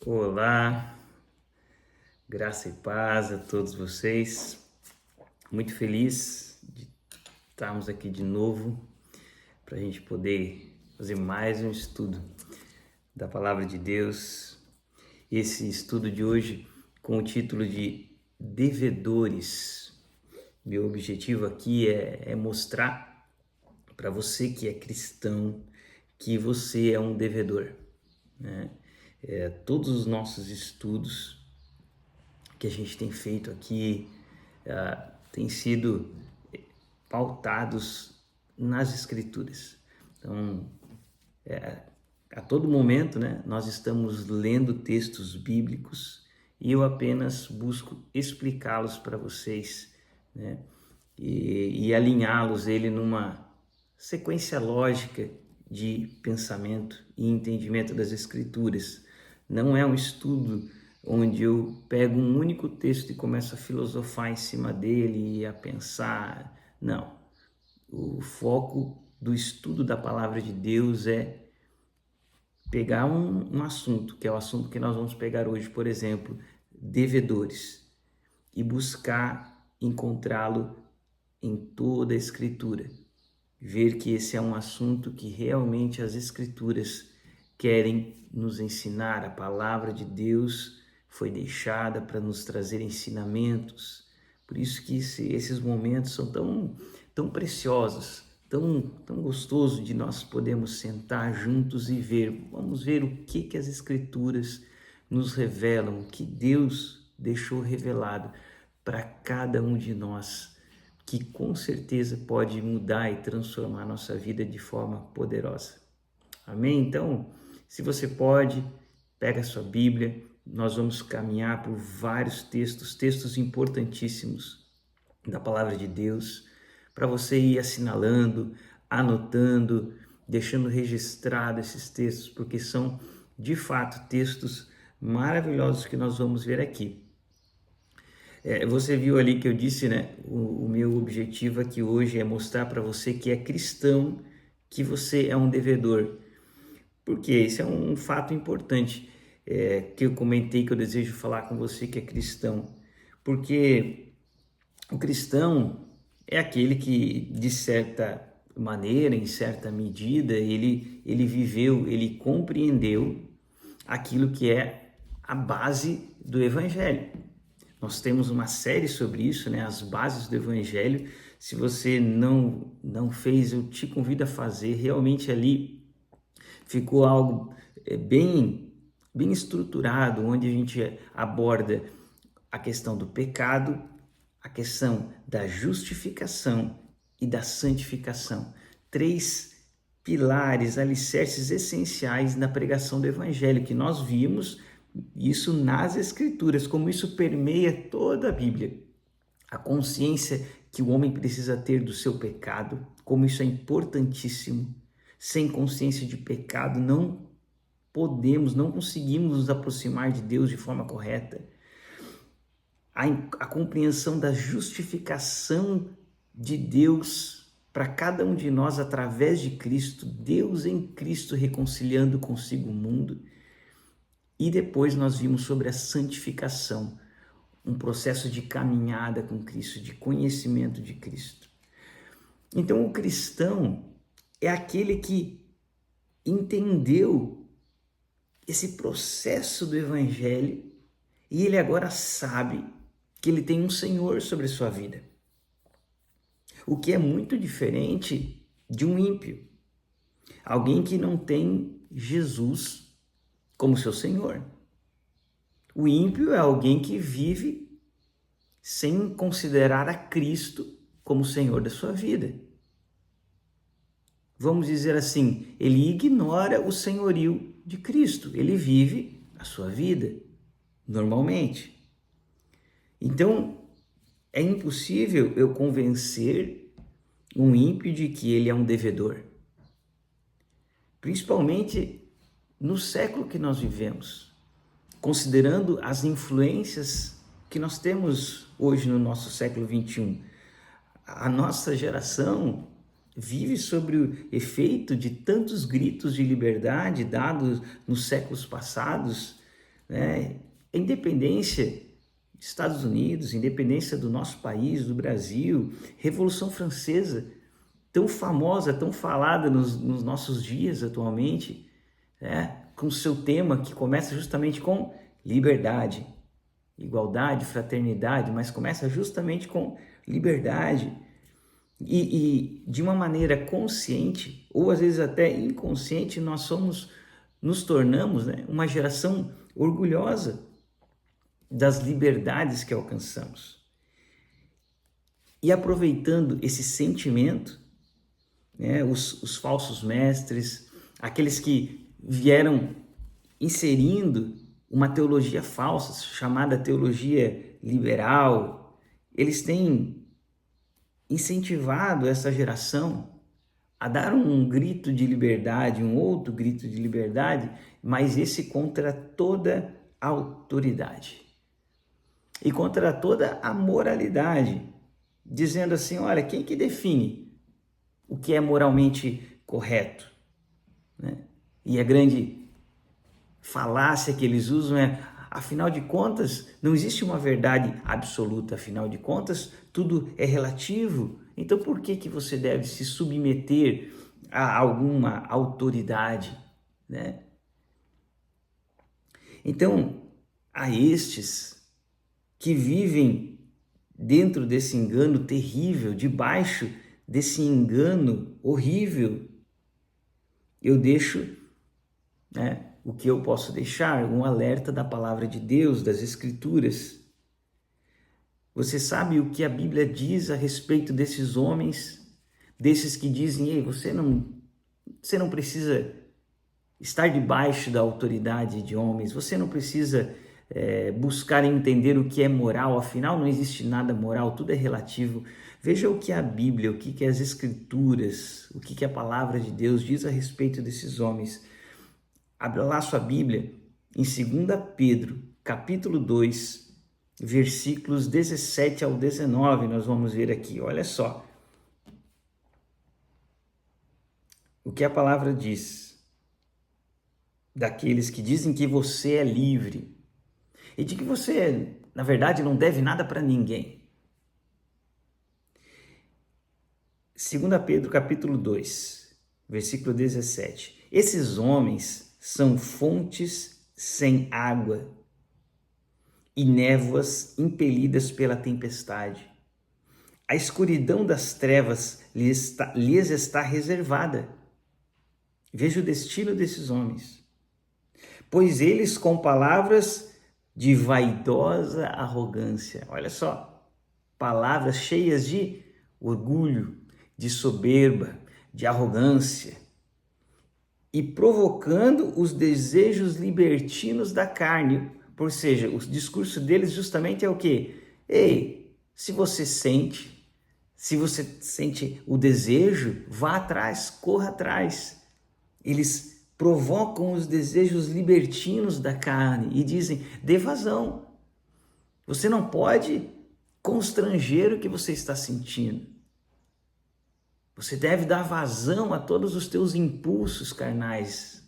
Olá, graça e paz a todos vocês. Muito feliz de estarmos aqui de novo para a gente poder fazer mais um estudo da Palavra de Deus. Esse estudo de hoje com o título de Devedores. Meu objetivo aqui é mostrar para você que é cristão que você é um devedor, né? Todos os nossos estudos que a gente tem feito aqui têm sido pautados nas Escrituras. Então, a todo momento, né, nós estamos lendo textos bíblicos e eu apenas busco explicá-los para vocês, né, e alinhá-los ele numa sequência lógica de pensamento e entendimento das Escrituras. Não é um estudo onde eu pego um único texto e começo a filosofar em cima dele e a pensar. Não. O foco do estudo da Palavra de Deus é pegar um assunto, que é o assunto que nós vamos pegar hoje, por exemplo, devedores, e buscar encontrá-lo em toda a Escritura. Ver que esse é um assunto que realmente as Escrituras querem nos ensinar. A Palavra de Deus foi deixada para nos trazer ensinamentos. Por isso que esses momentos são tão preciosos, tão gostoso de nós podermos sentar juntos e ver. Vamos ver o que as Escrituras nos revelam, o que Deus deixou revelado para cada um de nós, que com certeza pode mudar e transformar a nossa vida de forma poderosa. Amém? Então, se você pode, pega a sua Bíblia, nós vamos caminhar por vários textos importantíssimos da Palavra de Deus, para você ir assinalando, anotando, deixando registrado esses textos, porque são, de fato, textos maravilhosos que nós vamos ver aqui. Você viu ali que eu disse, né? O meu objetivo aqui hoje é mostrar para você que é cristão, que você é um devedor. Porque isso é um fato importante que eu comentei, que eu desejo falar com você que é cristão. Porque o cristão é aquele que, de certa maneira, em certa medida, ele viveu, ele compreendeu aquilo que é a base do Evangelho. Nós temos uma série sobre isso, né? As bases do Evangelho. Se você não fez, eu te convido a fazer. Realmente ali ficou algo bem estruturado, onde a gente aborda a questão do pecado, a questão da justificação e da santificação. 3 pilares, alicerces essenciais na pregação do Evangelho, que nós vimos isso nas Escrituras, como isso permeia toda a Bíblia. A consciência que o homem precisa ter do seu pecado, como isso é importantíssimo. Sem consciência de pecado não conseguimos nos aproximar de Deus de forma correta. A compreensão da justificação de Deus para cada um de nós através de Cristo, Deus em Cristo reconciliando consigo o mundo. E depois nós vimos sobre a santificação, um processo de caminhada com Cristo, de conhecimento de Cristo. Então o cristão é aquele que entendeu esse processo do Evangelho e ele agora sabe que ele tem um Senhor sobre a sua vida. O que é muito diferente de um ímpio. Alguém que não tem Jesus como seu Senhor. O ímpio é alguém que vive sem considerar a Cristo como Senhor da sua vida. Vamos dizer assim, ele ignora o senhorio de Cristo, ele vive a sua vida normalmente. Então, é impossível eu convencer um ímpio de que ele é um devedor. Principalmente no século que nós vivemos, considerando as influências que nós temos hoje no nosso século 21. A nossa geração vive sob o efeito de tantos gritos de liberdade dados nos séculos passados, né? A independência dos Estados Unidos, independência do nosso país, do Brasil, Revolução Francesa, tão famosa, tão falada nos nossos dias atualmente, né? Com seu tema que começa justamente com liberdade, igualdade, fraternidade, mas começa justamente com liberdade. E de uma maneira consciente, ou às vezes até inconsciente, nos tornamos, né, uma geração orgulhosa das liberdades que alcançamos. E aproveitando esse sentimento, né, os falsos mestres, aqueles que vieram inserindo uma teologia falsa, chamada teologia liberal, eles têm incentivado essa geração a dar um grito de liberdade, um outro grito de liberdade, mas esse contra toda a autoridade e contra toda a moralidade, dizendo assim, olha, quem que define o que é moralmente correto, né? E a grande falácia que eles usam é, afinal de contas, não existe uma verdade absoluta, afinal de contas, tudo é relativo. Então, por que você deve se submeter a alguma autoridade, né? Então, a estes que vivem dentro desse engano terrível, debaixo desse engano horrível, eu deixo, né, o que eu posso deixar? Um alerta da palavra de Deus, das Escrituras. Você sabe o que a Bíblia diz a respeito desses homens, desses que dizem, ei, você não precisa estar debaixo da autoridade de homens, você não precisa buscar entender o que é moral, afinal não existe nada moral, tudo é relativo. Veja o que a Bíblia, o que as Escrituras, o que a palavra de Deus diz a respeito desses homens. Abra lá sua Bíblia em 2 Pedro, capítulo 2, versículos 17 ao 19, nós vamos ver aqui, olha só. O que a palavra diz daqueles que dizem que você é livre e de que você, na verdade, não deve nada para ninguém. 2 Pedro, capítulo 2, versículo 17. Esses homens são fontes sem água e névoas impelidas pela tempestade. A escuridão das trevas lhes está reservada. Veja o destino desses homens. Pois eles, com palavras de vaidosa arrogância, olha só, palavras cheias de orgulho, de soberba, de arrogância, e provocando os desejos libertinos da carne. Ou seja, o discurso deles justamente é o quê? Ei, se você sente o desejo, vá atrás, corra atrás. Eles provocam os desejos libertinos da carne e dizem, dê vazão. Você não pode constranger o que você está sentindo. Você deve dar vazão a todos os teus impulsos carnais.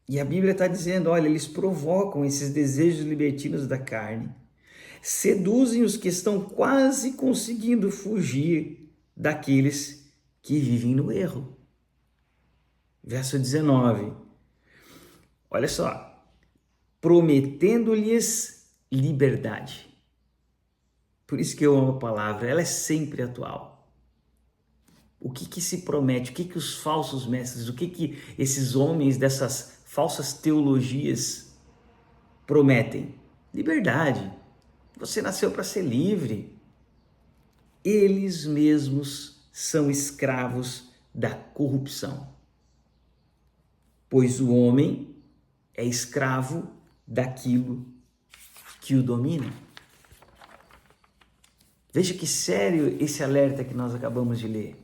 E a Bíblia está dizendo, olha, eles provocam esses desejos libertinos da carne, seduzem os que estão quase conseguindo fugir daqueles que vivem no erro. Verso 19, olha só, prometendo-lhes liberdade. Por isso que eu amo a palavra, ela é sempre atual. O que se promete? O que os falsos mestres, o que esses homens dessas falsas teologias prometem? Liberdade. Você nasceu para ser livre. Eles mesmos são escravos da corrupção, pois o homem é escravo daquilo que o domina. Veja que sério esse alerta que nós acabamos de ler.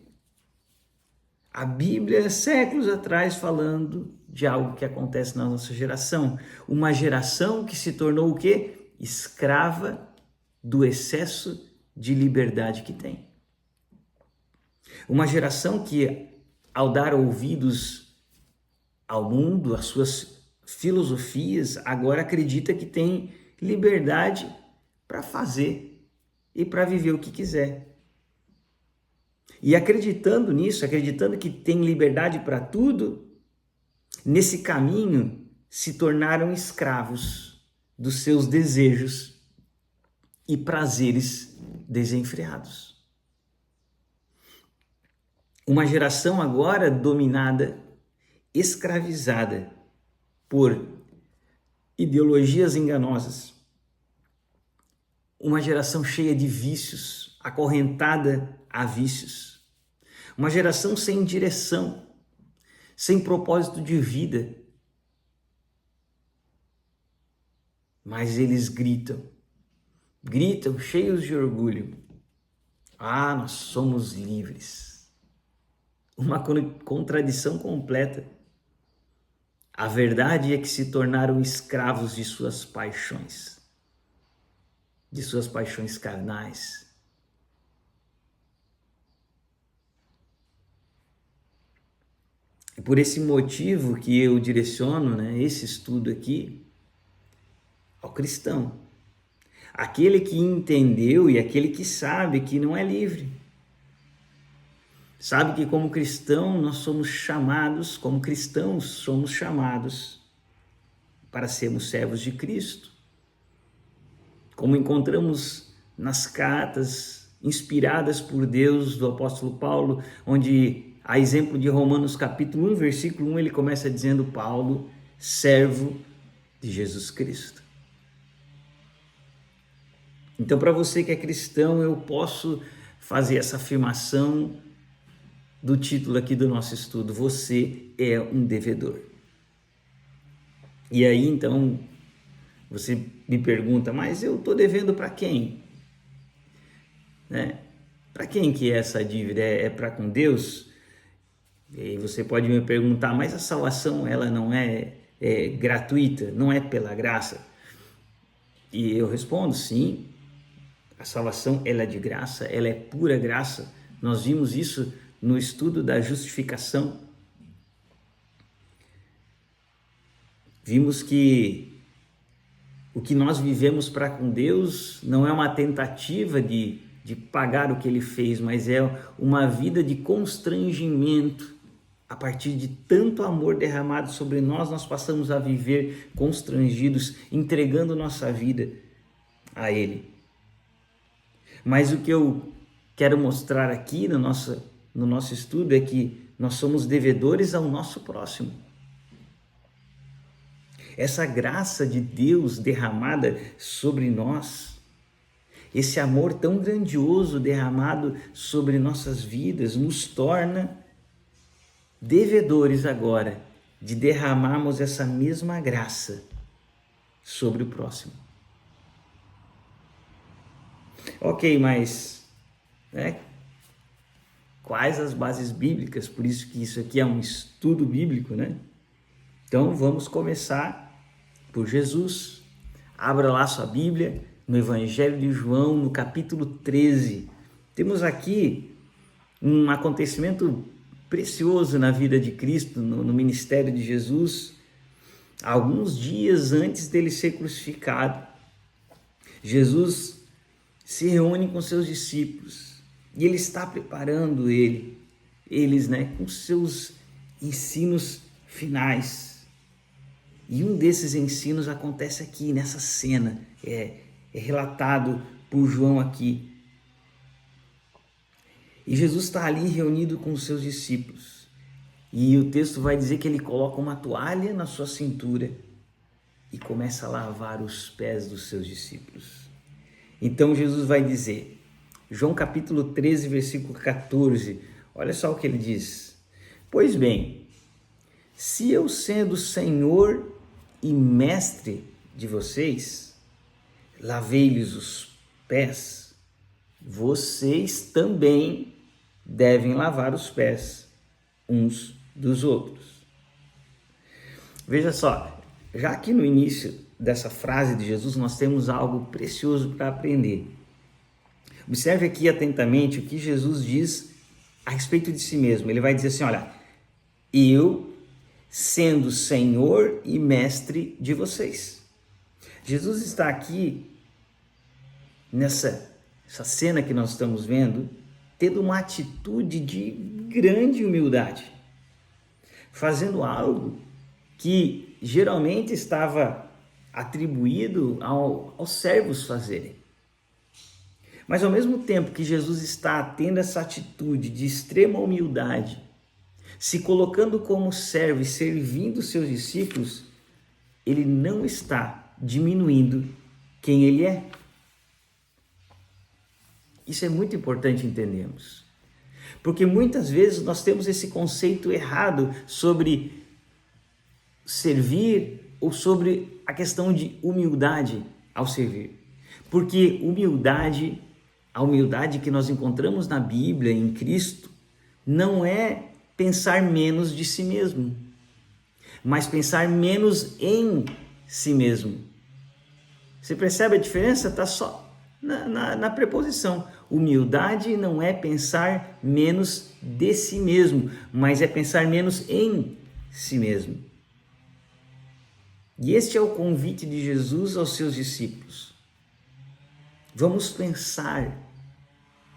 A Bíblia, séculos atrás, falando de algo que acontece na nossa geração. Uma geração que se tornou o quê? Escrava do excesso de liberdade que tem. Uma geração que, ao dar ouvidos ao mundo, às suas filosofias, agora acredita que tem liberdade para fazer e para viver o que quiser. E acreditando nisso, acreditando que tem liberdade para tudo, nesse caminho se tornaram escravos dos seus desejos e prazeres desenfreados. Uma geração agora dominada, escravizada por ideologias enganosas. Uma geração cheia de vícios, acorrentada a vícios. Uma geração sem direção, sem propósito de vida. Mas eles gritam cheios de orgulho. Ah, nós somos livres. Uma contradição completa. A verdade é que se tornaram escravos de suas paixões carnais. É por esse motivo que eu direciono, esse estudo aqui ao cristão. Aquele que entendeu e aquele que sabe que não é livre. Sabe que como cristão nós somos chamados, como cristãos somos chamados para sermos servos de Cristo. Como encontramos nas cartas inspiradas por Deus do apóstolo Paulo, onde a exemplo de Romanos capítulo 1, versículo 1, ele começa dizendo: Paulo, servo de Jesus Cristo. Então, para você que é cristão, eu posso fazer essa afirmação do título aqui do nosso estudo: você é um devedor. E aí, então, você me pergunta, mas eu estou devendo para quem? Para quem que é essa dívida? É para com Deus? E aí você pode me perguntar, mas a salvação ela não é gratuita? Não é pela graça? E eu respondo, sim. A salvação ela é de graça, ela é pura graça. Nós vimos isso no estudo da justificação. Vimos que o que nós vivemos para com Deus não é uma tentativa de pagar o que Ele fez, mas é uma vida de constrangimento. A partir de tanto amor derramado sobre nós, nós passamos a viver constrangidos, entregando nossa vida a Ele. Mas o que eu quero mostrar aqui no nosso estudo é que nós somos devedores ao nosso próximo. Essa graça de Deus derramada sobre nós, esse amor tão grandioso derramado sobre nossas vidas, nos torna devedores agora de derramarmos essa mesma graça sobre o próximo. Ok, mas quais as bases bíblicas? Por isso que isso aqui é um estudo bíblico, Então vamos começar por Jesus. Abra lá sua Bíblia no Evangelho de João, no capítulo 13. Temos aqui um acontecimento precioso na vida de Cristo, no ministério de Jesus. Alguns dias antes dele ser crucificado, Jesus se reúne com seus discípulos e ele está preparando eles com seus ensinos finais. E um desses ensinos acontece aqui nessa cena, é relatado por João aqui. E Jesus está ali reunido com os seus discípulos. E o texto vai dizer que ele coloca uma toalha na sua cintura e começa a lavar os pés dos seus discípulos. Então Jesus vai dizer, João capítulo 13, versículo 14, olha só o que ele diz. Pois bem, se eu sendo Senhor e Mestre de vocês, lavei-lhes os pés, vocês também devem lavar os pés uns dos outros. Veja só, já aqui no início dessa frase de Jesus, nós temos algo precioso para aprender. Observe aqui atentamente o que Jesus diz a respeito de si mesmo. Ele vai dizer assim, olha, eu sendo Senhor e Mestre de vocês. Jesus está aqui, essa cena que nós estamos vendo, tendo uma atitude de grande humildade, fazendo algo que geralmente estava atribuído aos servos fazerem. Mas ao mesmo tempo que Jesus está tendo essa atitude de extrema humildade, se colocando como servo e servindo seus discípulos, ele não está diminuindo quem ele é. Isso é muito importante entendermos, porque muitas vezes nós temos esse conceito errado sobre servir ou sobre a questão de humildade ao servir. Porque a humildade que nós encontramos na Bíblia, em Cristo, não é pensar menos de si mesmo, mas pensar menos em si mesmo. Você percebe a diferença? Está só na preposição. Humildade não é pensar menos de si mesmo, mas é pensar menos em si mesmo. E este é o convite de Jesus aos seus discípulos. Vamos pensar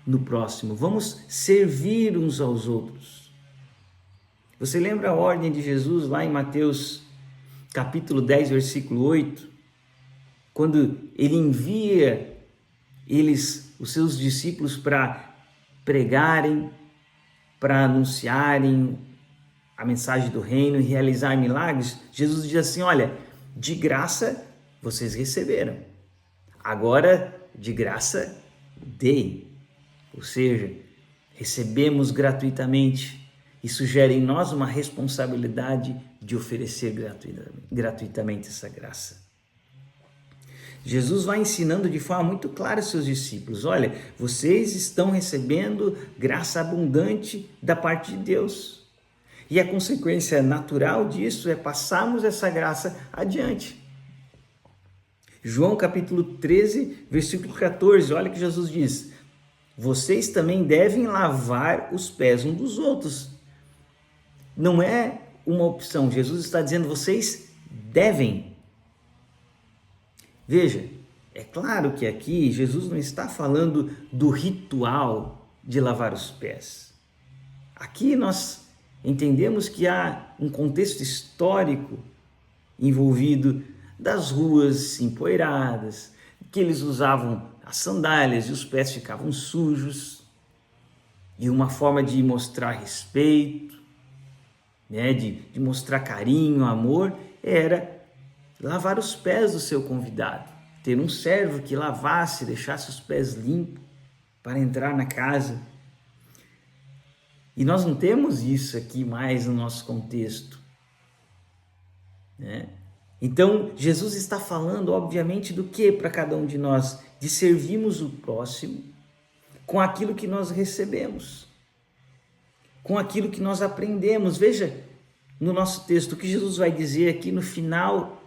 no próximo, vamos servir uns aos outros. Você lembra a ordem de Jesus lá em Mateus capítulo 10, versículo 8? Quando ele envia os seus discípulos para pregarem, para anunciarem a mensagem do reino e realizar milagres, Jesus diz assim: olha, de graça vocês receberam, agora de graça deem. Ou seja, recebemos gratuitamente. Isso gera em nós uma responsabilidade de oferecer gratuitamente essa graça. Jesus vai ensinando de forma muito clara aos seus discípulos: olha, vocês estão recebendo graça abundante da parte de Deus. E a consequência natural disso é passarmos essa graça adiante. João capítulo 13, versículo 14, olha que Jesus diz: vocês também devem lavar os pés uns dos outros. Não é uma opção, Jesus está dizendo: vocês devem. Veja, é claro que aqui Jesus não está falando do ritual de lavar os pés. Aqui nós entendemos que há um contexto histórico envolvido das ruas empoeiradas, que eles usavam as sandálias e os pés ficavam sujos, e uma forma de mostrar respeito, né, de mostrar carinho, amor, era lavar os pés do seu convidado, ter um servo que lavasse, deixasse os pés limpos para entrar na casa. E nós não temos isso aqui mais no nosso contexto, né? Então, Jesus está falando, obviamente, do que para cada um de nós? De servirmos o próximo com aquilo que nós recebemos, com aquilo que nós aprendemos. Veja no nosso texto o que Jesus vai dizer aqui no final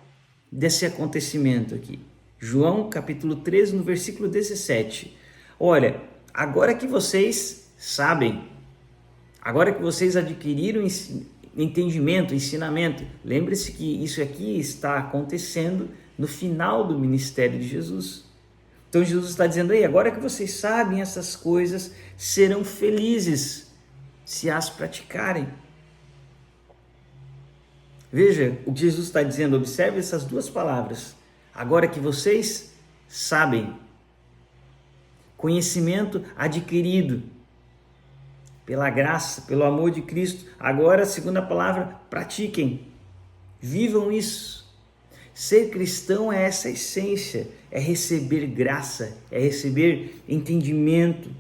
desse acontecimento aqui. João capítulo 13, no versículo 17. Olha, agora que vocês sabem, agora que vocês adquiriram entendimento, ensinamento, lembre-se que isso aqui está acontecendo no final do ministério de Jesus. Então Jesus está dizendo aí, agora que vocês sabem essas coisas, serão felizes se as praticarem. Veja o que Jesus está dizendo, observe essas duas palavras. Agora que vocês sabem, conhecimento adquirido pela graça, pelo amor de Cristo. Agora, a segunda palavra, pratiquem, vivam isso. Ser cristão é essa essência, é receber graça, é receber entendimento,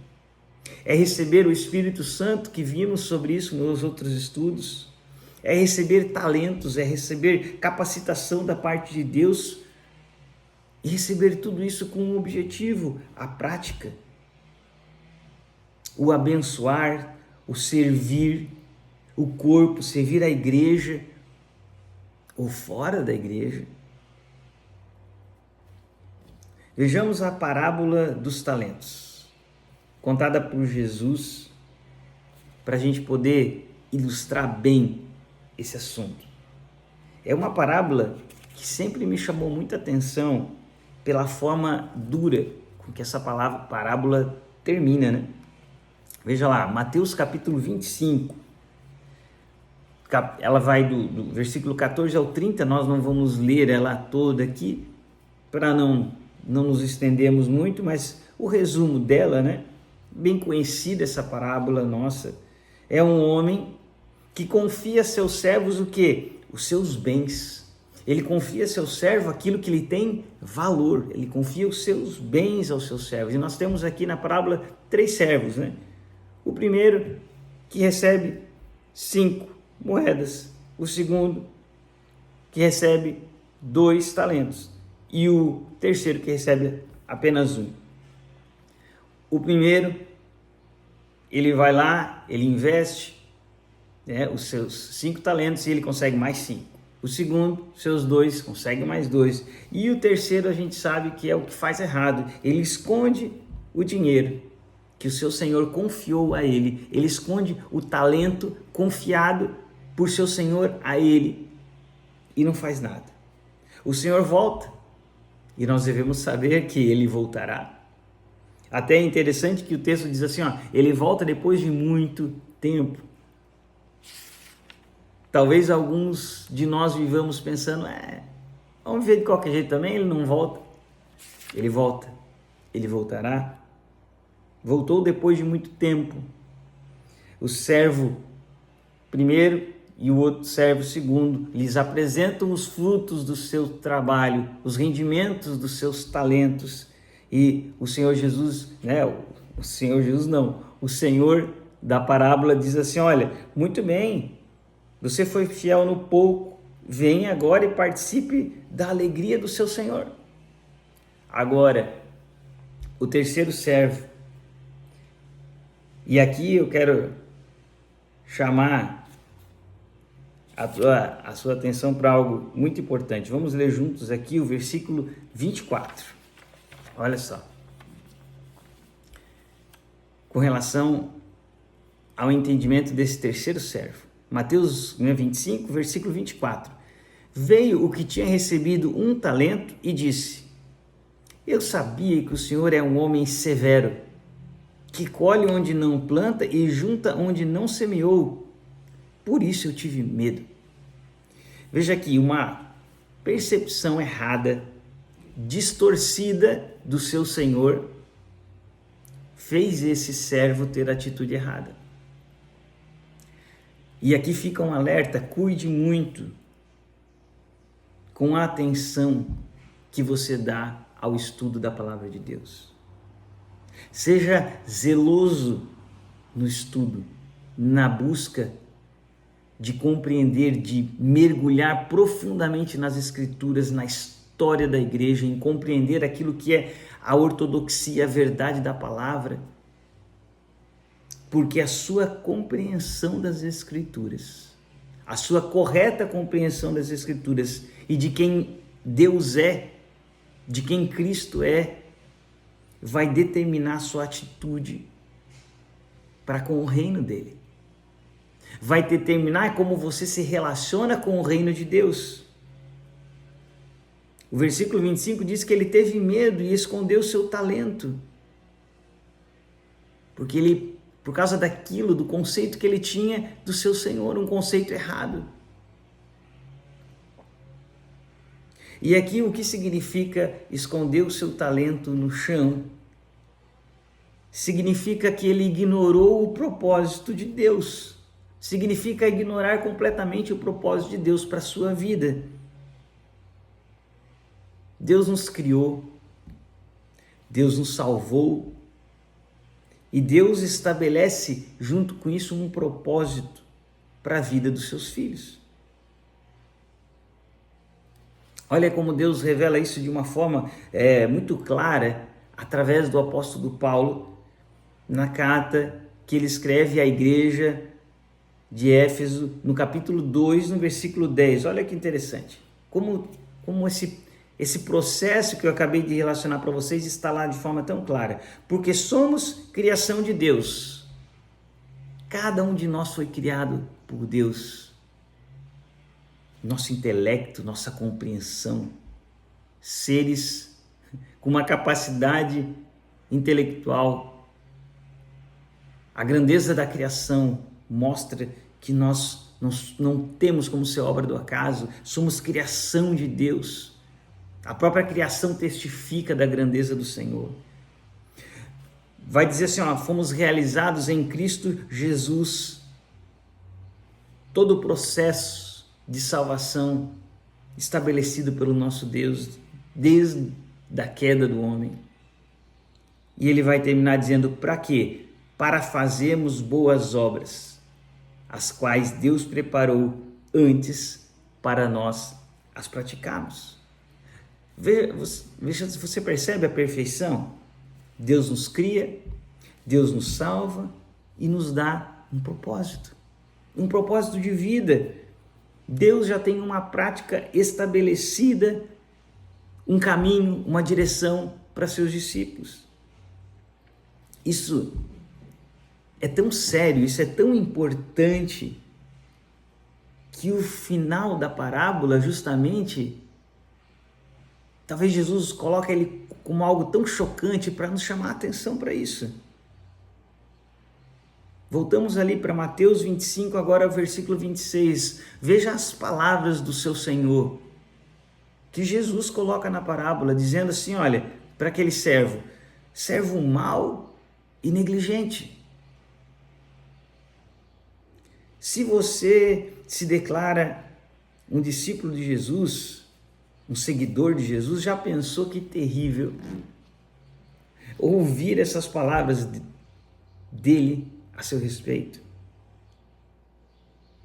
é receber o Espírito Santo, que vimos sobre isso nos outros estudos, é receber talentos, é receber capacitação da parte de Deus e receber tudo isso com um objetivo, a prática, o abençoar, o servir o corpo, servir a igreja ou fora da igreja. Vejamos a parábola dos talentos, contada por Jesus, para a gente poder ilustrar bem esse assunto. é uma parábola que sempre me chamou muita atenção pela forma dura com que essa parábola termina, né? Veja lá, Mateus capítulo 25, ela vai do versículo 14 ao 30, nós não vamos ler ela toda aqui, para não nos estendermos muito, mas o resumo dela, né? Bem conhecida essa parábola nossa, é um homem que confia a seus servos o quê? Os seus bens. Ele confia a seu servo aquilo que lhe tem valor, ele confia os seus bens aos seus servos. E nós temos aqui na parábola 3 servos, né? O primeiro que recebe 5 moedas, o segundo que recebe 2 talentos e o terceiro que recebe apenas 1. O primeiro, ele vai lá, ele investe, né, os seus 5 talentos e ele consegue mais 5. O segundo, seus 2, consegue mais 2. E o terceiro a gente sabe que é o que faz errado. Ele esconde o dinheiro que o seu senhor confiou a ele. Ele esconde o talento confiado por seu senhor a ele e não faz nada. O senhor volta e nós devemos saber que ele voltará. Até é interessante que o texto diz assim, ó, ele volta depois de muito tempo. Talvez alguns de nós vivamos pensando, vamos ver de qualquer jeito também, ele não volta. Ele volta, ele voltará. Voltou depois de muito tempo. O servo primeiro e o outro servo segundo lhes apresentam os frutos do seu trabalho, os rendimentos dos seus talentos. E o Senhor Jesus, né? O Senhor Jesus não, o Senhor da parábola diz assim, olha, muito bem, você foi fiel no pouco, venha agora e participe da alegria do seu Senhor. Agora, o terceiro servo, e aqui eu quero chamar a sua atenção para algo muito importante. Vamos ler juntos aqui o versículo 24. Olha só. Com relação ao entendimento desse terceiro servo. Mateus 25, versículo 24. Veio o que tinha recebido 1 talento e disse, eu sabia que o Senhor é um homem severo, que colhe onde não planta e junta onde não semeou. Por isso eu tive medo. Veja aqui, uma percepção errada, distorcida do seu senhor, fez esse servo ter atitude errada. E aqui fica um alerta, cuide muito com a atenção que você dá ao estudo da palavra de Deus. Seja zeloso no estudo, na busca de compreender, de mergulhar profundamente nas Escrituras, na história da igreja, em compreender aquilo que é a ortodoxia, a verdade da palavra, porque a sua compreensão das Escrituras, a sua correta compreensão das Escrituras e de quem Deus é, de quem Cristo é, vai determinar a sua atitude para com o reino dele. Vai determinar como você se relaciona com o reino de Deus. O versículo 25 diz que ele teve medo e escondeu o seu talento. Porque ele, por causa daquilo, do conceito que ele tinha do seu Senhor, um conceito errado. E aqui o que significa esconder o seu talento no chão? Significa que ele ignorou o propósito de Deus. Significa ignorar completamente o propósito de Deus para a sua vida. Deus nos criou, Deus nos salvou e Deus estabelece junto com isso um propósito para a vida dos seus filhos. Olha como Deus revela isso de uma forma muito clara através do apóstolo Paulo na carta que ele escreve à igreja de Éfeso, no capítulo 2, no versículo 10. Olha que interessante. Como esse processo que eu acabei de relacionar para vocês está lá de forma tão clara. Porque somos criação de Deus. Cada um de nós foi criado por Deus. nosso intelecto, nossa compreensão. Seres com uma capacidade intelectual. A grandeza da criação mostra que nós não temos como ser obra do acaso, somos criação de Deus. A própria criação testifica da grandeza do Senhor. Vai dizer assim, fomos realizados em Cristo Jesus. Todo o processo de salvação estabelecido pelo nosso Deus desde a queda do homem. E ele vai terminar dizendo, para quê? Para fazermos boas obras, as quais Deus preparou antes para nós as praticarmos. Veja se você percebe a perfeição. Deus nos cria, Deus nos salva e nos dá um propósito de vida. Deus já tem uma prática estabelecida, um caminho, uma direção para seus discípulos. Isso é tão sério, isso é tão importante, que o final da parábola, justamente, talvez Jesus coloque ele como algo tão chocante para nos chamar a atenção para isso. Voltamos ali para Mateus 25, agora versículo 26. Veja as palavras do seu Senhor, que Jesus coloca na parábola, dizendo assim, olha, para aquele servo mau e negligente. Se você se declara um discípulo de Jesus, um seguidor de Jesus, já pensou que terrível ouvir essas palavras dele a seu respeito?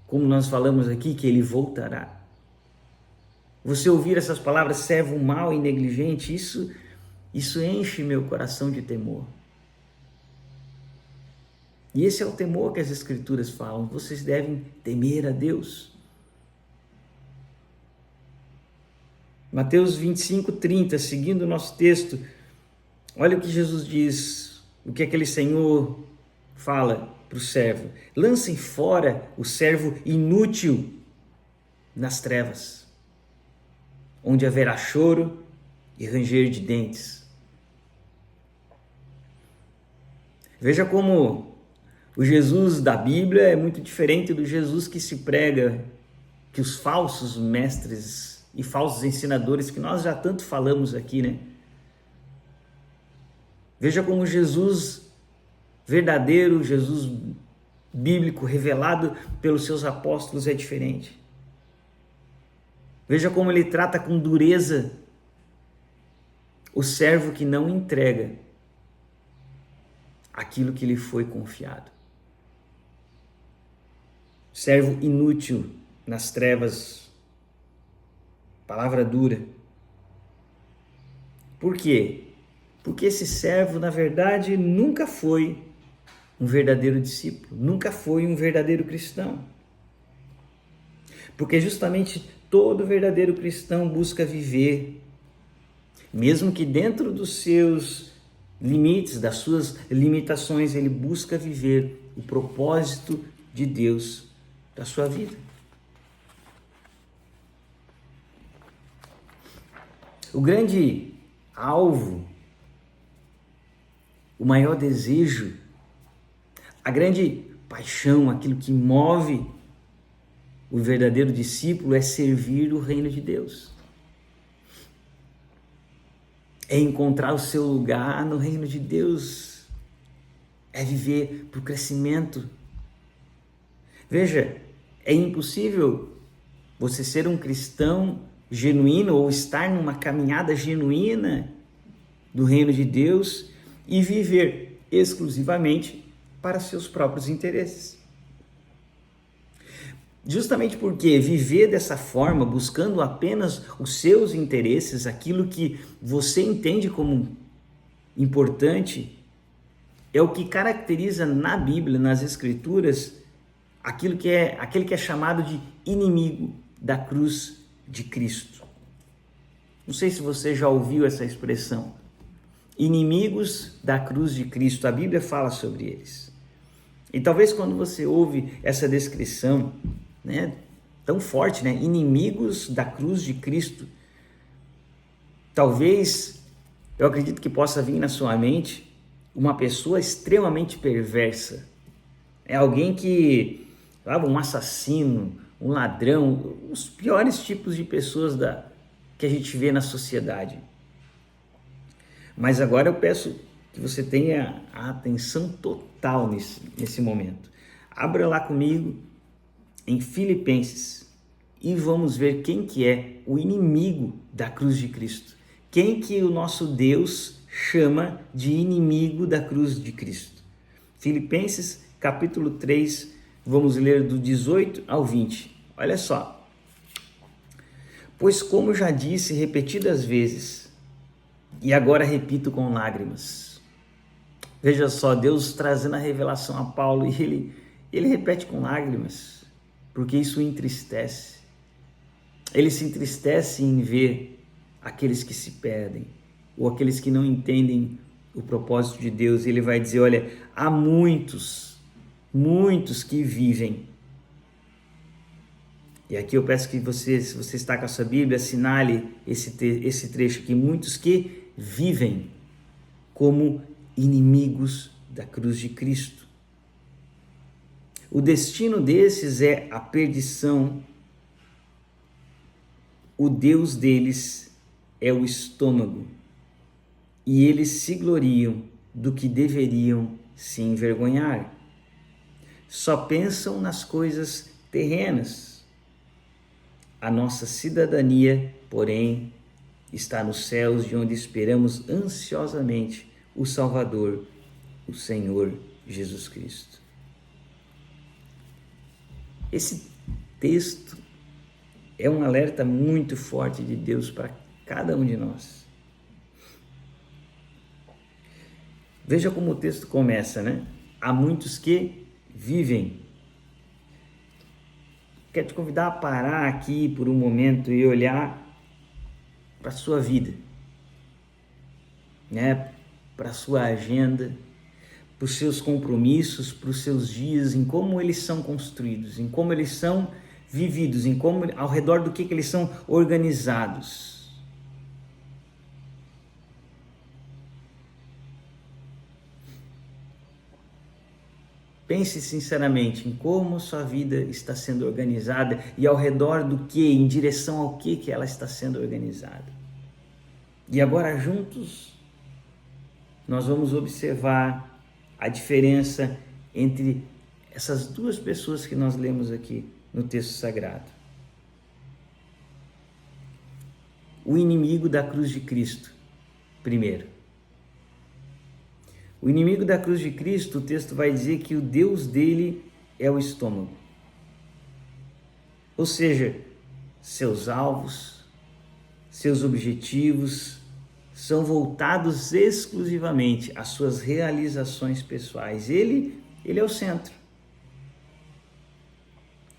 Como nós falamos aqui, que ele voltará. Você ouvir essas palavras, servo mau e negligente, isso enche meu coração de temor. E esse é o temor que as Escrituras falam. Vocês devem temer a Deus. Mateus 25, 30, seguindo o nosso texto, olha o que Jesus diz, o que aquele Senhor fala para o servo. Lancem fora o servo inútil nas trevas, onde haverá choro e ranger de dentes. Veja como o Jesus da Bíblia é muito diferente do Jesus que se prega, que os falsos mestres e falsos ensinadores que nós já tanto falamos aqui, né? Veja como Jesus verdadeiro, Jesus bíblico, revelado pelos seus apóstolos, é diferente. Veja como ele trata com dureza o servo que não entrega aquilo que lhe foi confiado. Servo inútil nas trevas, palavra dura. Por quê? Porque esse servo, na verdade, nunca foi um verdadeiro discípulo, nunca foi um verdadeiro cristão. Porque justamente todo verdadeiro cristão busca viver, mesmo que dentro dos seus limites, das suas limitações, ele busca viver o propósito de Deus da sua vida. O grande alvo, o maior desejo, a grande paixão, aquilo que move o verdadeiro discípulo é servir o reino de Deus. É encontrar o seu lugar no reino de Deus. É viver para o crescimento. Veja, é impossível você ser um cristão genuíno ou estar numa caminhada genuína do reino de Deus e viver exclusivamente para seus próprios interesses. Justamente porque viver dessa forma, buscando apenas os seus interesses, aquilo que você entende como importante, é o que caracteriza na Bíblia, nas Escrituras, aquele que é chamado de inimigo da cruz de Cristo. Não sei se você já ouviu essa expressão. Inimigos da cruz de Cristo. A Bíblia fala sobre eles. E talvez quando você ouve essa descrição, né, tão forte, né? Inimigos da cruz de Cristo. Talvez, eu acredito que possa vir na sua mente uma pessoa extremamente perversa. É alguém que, um assassino, um ladrão, os piores tipos de pessoas que a gente vê na sociedade. Mas agora eu peço que você tenha a atenção total nesse momento. Abra lá comigo em Filipenses e vamos ver quem que é o inimigo da cruz de Cristo. Quem que o nosso Deus chama de inimigo da cruz de Cristo. Filipenses capítulo 3, vamos ler do 18 ao 20. Olha só. Pois como já disse repetidas vezes, e agora repito com lágrimas. Veja só, Deus trazendo a revelação a Paulo e ele repete com lágrimas, porque isso o entristece. Ele se entristece em ver aqueles que se perdem, ou aqueles que não entendem o propósito de Deus. Ele vai dizer, olha, há muitos que vivem. E aqui eu peço que você, se você está com a sua Bíblia, assinale esse trecho aqui, muitos que vivem como inimigos da cruz de Cristo. O destino desses é a perdição. O Deus deles é o estômago, e eles se gloriam do que deveriam se envergonhar. Só pensam nas coisas terrenas. A nossa cidadania, porém, está nos céus, de onde esperamos ansiosamente o Salvador, o Senhor Jesus Cristo. Esse texto é um alerta muito forte de Deus para cada um de nós. Veja como o texto começa, né? Há muitos que vivem. Quero te convidar a parar aqui por um momento e olhar para a sua vida, né? Para a sua agenda, para os seus compromissos, para os seus dias, em como eles são construídos, em como eles são vividos, em como, ao redor do que eles são organizados. Pense sinceramente em como sua vida está sendo organizada e ao redor do que, em direção ao que ela está sendo organizada. E agora juntos nós vamos observar a diferença entre essas duas pessoas que nós lemos aqui no texto sagrado. O inimigo da cruz de Cristo, primeiro. O inimigo da cruz de Cristo, o texto vai dizer que o Deus dele é o estômago. Ou seja, seus alvos, seus objetivos são voltados exclusivamente às suas realizações pessoais. Ele é o centro.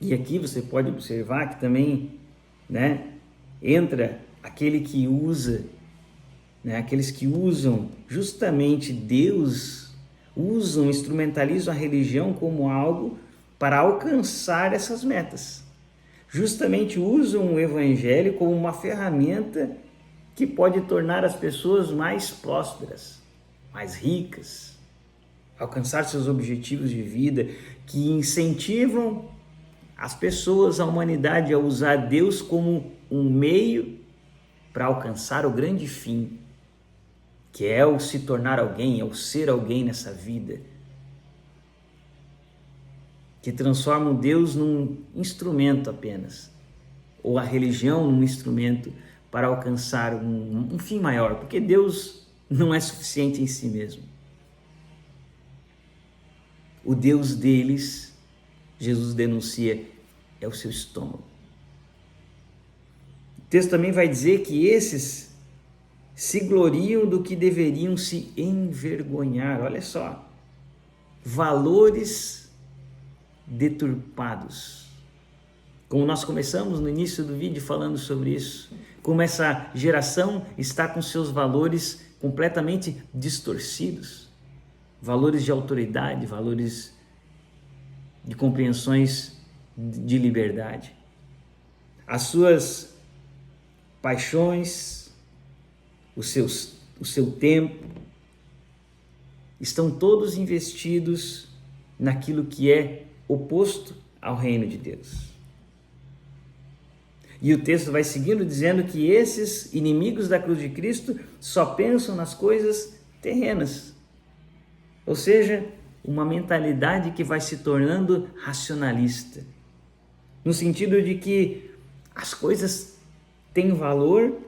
E aqui você pode observar que também, né, entra aquele que usa, né, aqueles que usam justamente Deus, instrumentalizam a religião como algo para alcançar essas metas. Justamente usam o evangelho como uma ferramenta que pode tornar as pessoas mais prósperas, mais ricas, alcançar seus objetivos de vida, que incentivam as pessoas, a humanidade, a usar Deus como um meio para alcançar o grande fim, que é o se tornar alguém, é o ser alguém nessa vida, que transforma o Deus num instrumento apenas, ou a religião num instrumento para alcançar um fim maior, porque Deus não é suficiente em si mesmo. O Deus deles, Jesus denuncia, é o seu estômago. O texto também vai dizer que esses se gloriam do que deveriam se envergonhar. Olha só, valores deturpados. Como nós começamos no início do vídeo falando sobre isso, como essa geração está com seus valores completamente distorcidos, valores de autoridade, valores de compreensões de liberdade. as suas paixões, o seu tempo, estão todos investidos naquilo que é oposto ao reino de Deus. E o texto vai seguindo dizendo que esses inimigos da cruz de Cristo só pensam nas coisas terrenas. Ou seja, uma mentalidade que vai se tornando racionalista. No sentido de que as coisas têm valor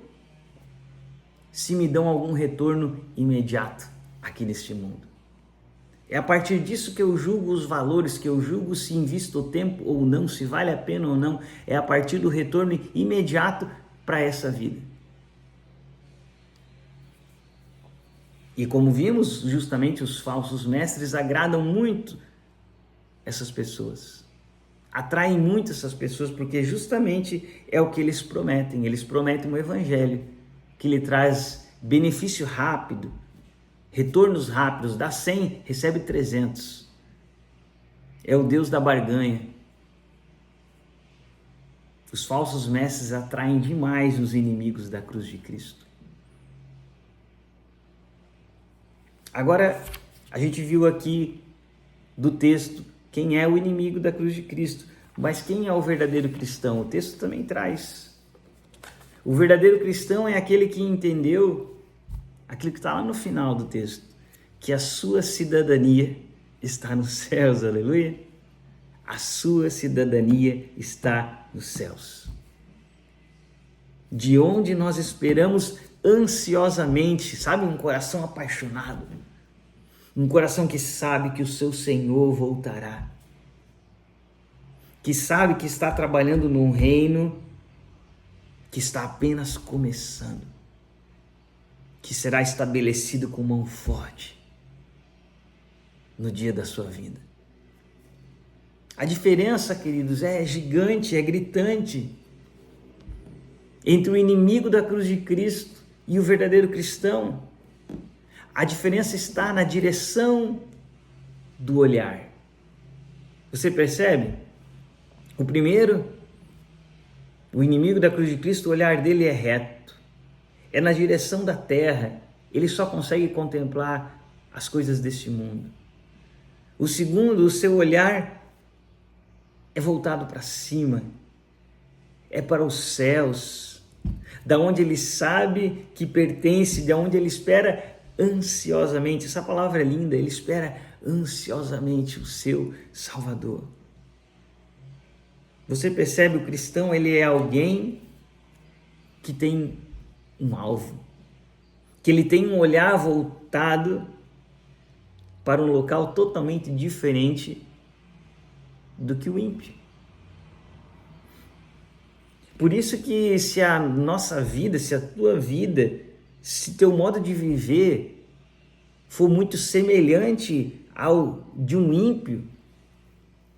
se me dão algum retorno imediato aqui neste mundo. É a partir disso que eu julgo os valores, que eu julgo se invisto o tempo ou não, se vale a pena ou não. É a partir do retorno imediato para essa vida. E como vimos, justamente os falsos mestres agradam muito essas pessoas. Atraem muito essas pessoas porque justamente é o que eles prometem. Eles prometem um evangelho que lhe traz benefício rápido, retornos rápidos, dá 100, recebe 300. É o Deus da barganha. Os falsos mestres atraem demais os inimigos da cruz de Cristo. Agora, a gente viu aqui do texto quem é o inimigo da cruz de Cristo, mas quem é o verdadeiro cristão? O texto também traz. O verdadeiro cristão é aquele que entendeu aquilo que está lá no final do texto, que a sua cidadania está nos céus, aleluia. A sua cidadania está nos céus. De onde nós esperamos ansiosamente, sabe, um coração apaixonado, um coração que sabe que o seu Senhor voltará, que sabe que está trabalhando num reino que está apenas começando, que será estabelecido com mão forte no dia da sua vida. A diferença, queridos, é gigante, é gritante entre o inimigo da cruz de Cristo e o verdadeiro cristão. A diferença está na direção do olhar. Você percebe? O primeiro, o inimigo da cruz de Cristo, o olhar dele é reto, é na direção da terra, ele só consegue contemplar as coisas deste mundo. O segundo, o seu olhar é voltado para cima, é para os céus, da onde ele sabe que pertence, da onde ele espera ansiosamente. Essa palavra é linda, ele espera ansiosamente o seu Salvador. Você percebe, o cristão, ele é alguém que tem um alvo, que ele tem um olhar voltado para um local totalmente diferente do que o ímpio. Por isso que se a nossa vida, se a tua vida, se teu modo de viver for muito semelhante ao de um ímpio,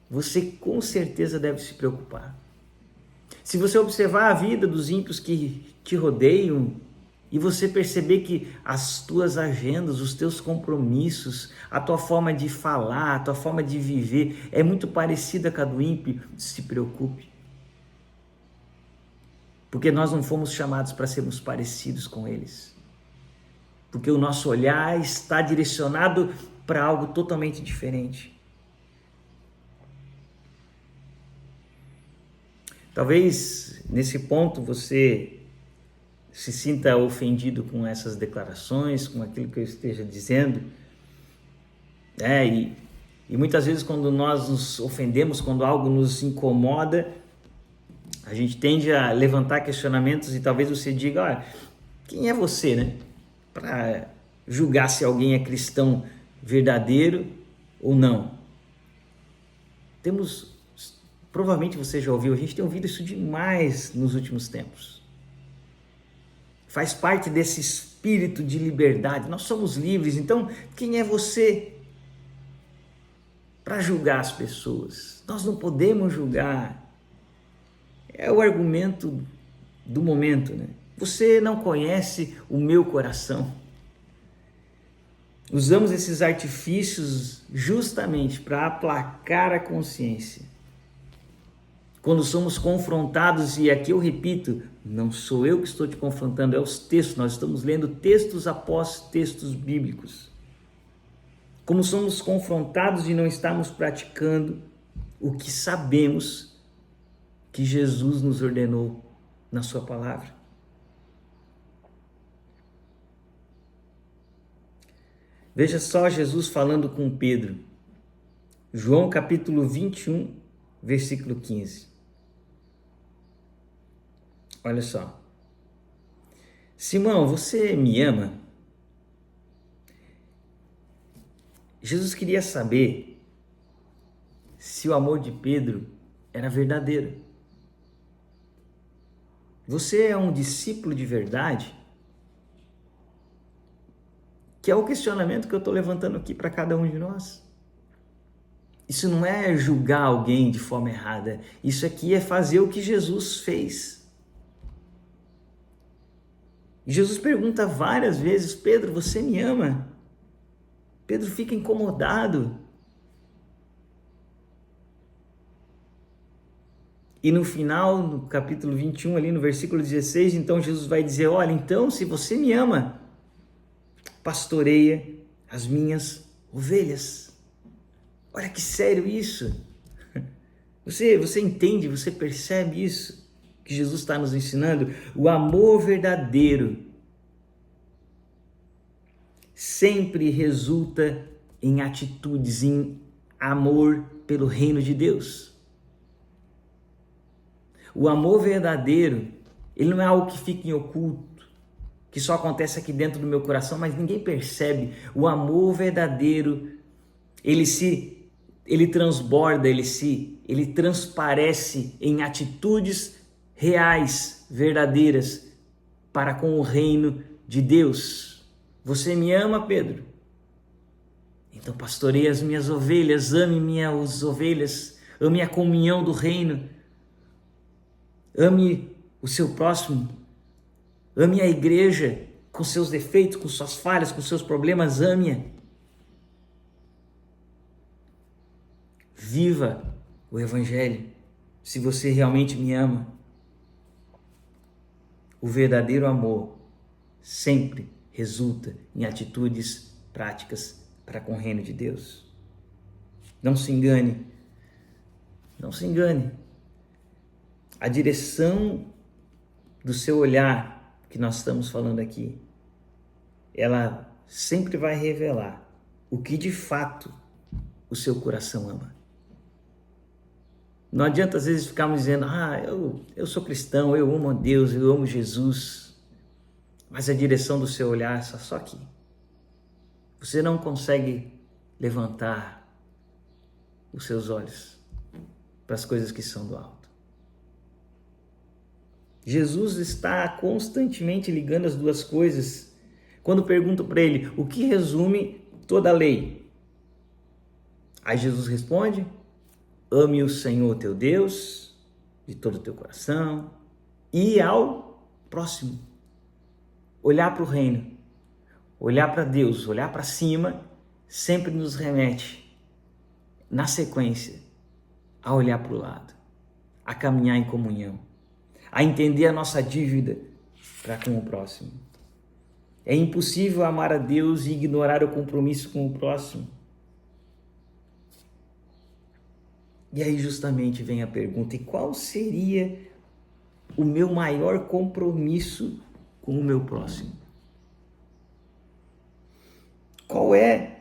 você com certeza deve se preocupar. Se você observar a vida dos ímpios que te rodeiam e você perceber que as tuas agendas, os teus compromissos, a tua forma de falar, a tua forma de viver é muito parecida com a do ímpio, se preocupe. Porque nós não fomos chamados para sermos parecidos com eles. Porque o nosso olhar está direcionado para algo totalmente diferente. Talvez nesse ponto você se sinta ofendido com essas declarações, com aquilo que eu esteja dizendo. E muitas vezes quando nós nos ofendemos, quando algo nos incomoda, a gente tende a levantar questionamentos e talvez você diga, olha, quem é você, né? Para julgar se alguém é cristão verdadeiro ou não. Provavelmente você já ouviu, a gente tem ouvido isso demais nos últimos tempos. Faz parte desse espírito de liberdade, nós somos livres, então quem é você para julgar as pessoas? Nós não podemos julgar. É o argumento do momento, né? Você não conhece o meu coração. Usamos esses artifícios justamente para aplacar a consciência. quando somos confrontados, e aqui eu repito, não sou eu que estou te confrontando, é os textos, nós estamos lendo textos após textos bíblicos. Como somos confrontados e não estamos praticando o que sabemos que Jesus nos ordenou na sua palavra. Veja só Jesus falando com Pedro. João capítulo 21, versículo 15. Olha só. Simão, você me ama? Jesus queria saber se o amor de Pedro era verdadeiro. Você é um discípulo de verdade? Que é o questionamento que eu estou levantando aqui para cada um de nós. Isso não é julgar alguém de forma errada. Isso aqui é fazer o que Jesus fez. E Jesus pergunta várias vezes: Pedro, você me ama? Pedro fica incomodado. E no final, no capítulo 21, ali no versículo 16, então Jesus vai dizer: olha, então se você me ama, pastoreia as minhas ovelhas. Olha que sério isso. Você entende, você percebe isso que Jesus está nos ensinando? O amor verdadeiro sempre resulta em atitudes, em amor pelo reino de Deus. O amor verdadeiro, ele não é algo que fica em oculto, que só acontece aqui dentro do meu coração, mas ninguém percebe. O amor verdadeiro, ele transborda, ele transparece em atitudes reais, verdadeiras, para com o reino de Deus. Você me ama, Pedro? Então pastoreie as minhas ovelhas, ame minhas ovelhas, ame a comunhão do reino, ame o seu próximo, ame a igreja com seus defeitos, com suas falhas, com seus problemas, ame-a. Viva o Evangelho, se você realmente me ama. O verdadeiro amor sempre resulta em atitudes práticas para com o reino de Deus. Não se engane, não se engane. A direção do seu olhar que nós estamos falando aqui, ela sempre vai revelar o que de fato o seu coração ama. Não adianta às vezes ficarmos dizendo: eu sou cristão, eu amo a Deus, eu amo Jesus, mas a direção do seu olhar está só aqui. Você não consegue levantar os seus olhos para as coisas que são do alto. Jesus está constantemente ligando as duas coisas. Quando pergunto para ele: o que resume toda a lei? Aí Jesus responde: ame o Senhor teu Deus de todo o teu coração e ao próximo. Olhar para o reino, olhar para Deus, olhar para cima, sempre nos remete, na sequência, a olhar para o lado, a caminhar em comunhão, a entender a nossa dívida para com o próximo. É impossível amar a Deus e ignorar o compromisso com o próximo. E aí justamente vem a pergunta: e qual seria o meu maior compromisso com o meu próximo? Qual é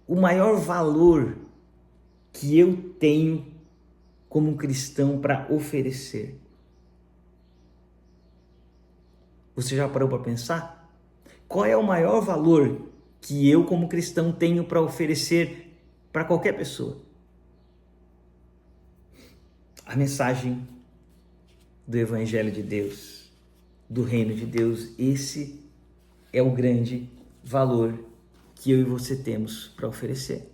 o maior valor que eu tenho como cristão para oferecer? Você já parou para pensar? Qual é o maior valor que eu como cristão tenho para oferecer para qualquer pessoa? A mensagem do Evangelho de Deus, do Reino de Deus. Esse é o grande valor que eu e você temos para oferecer.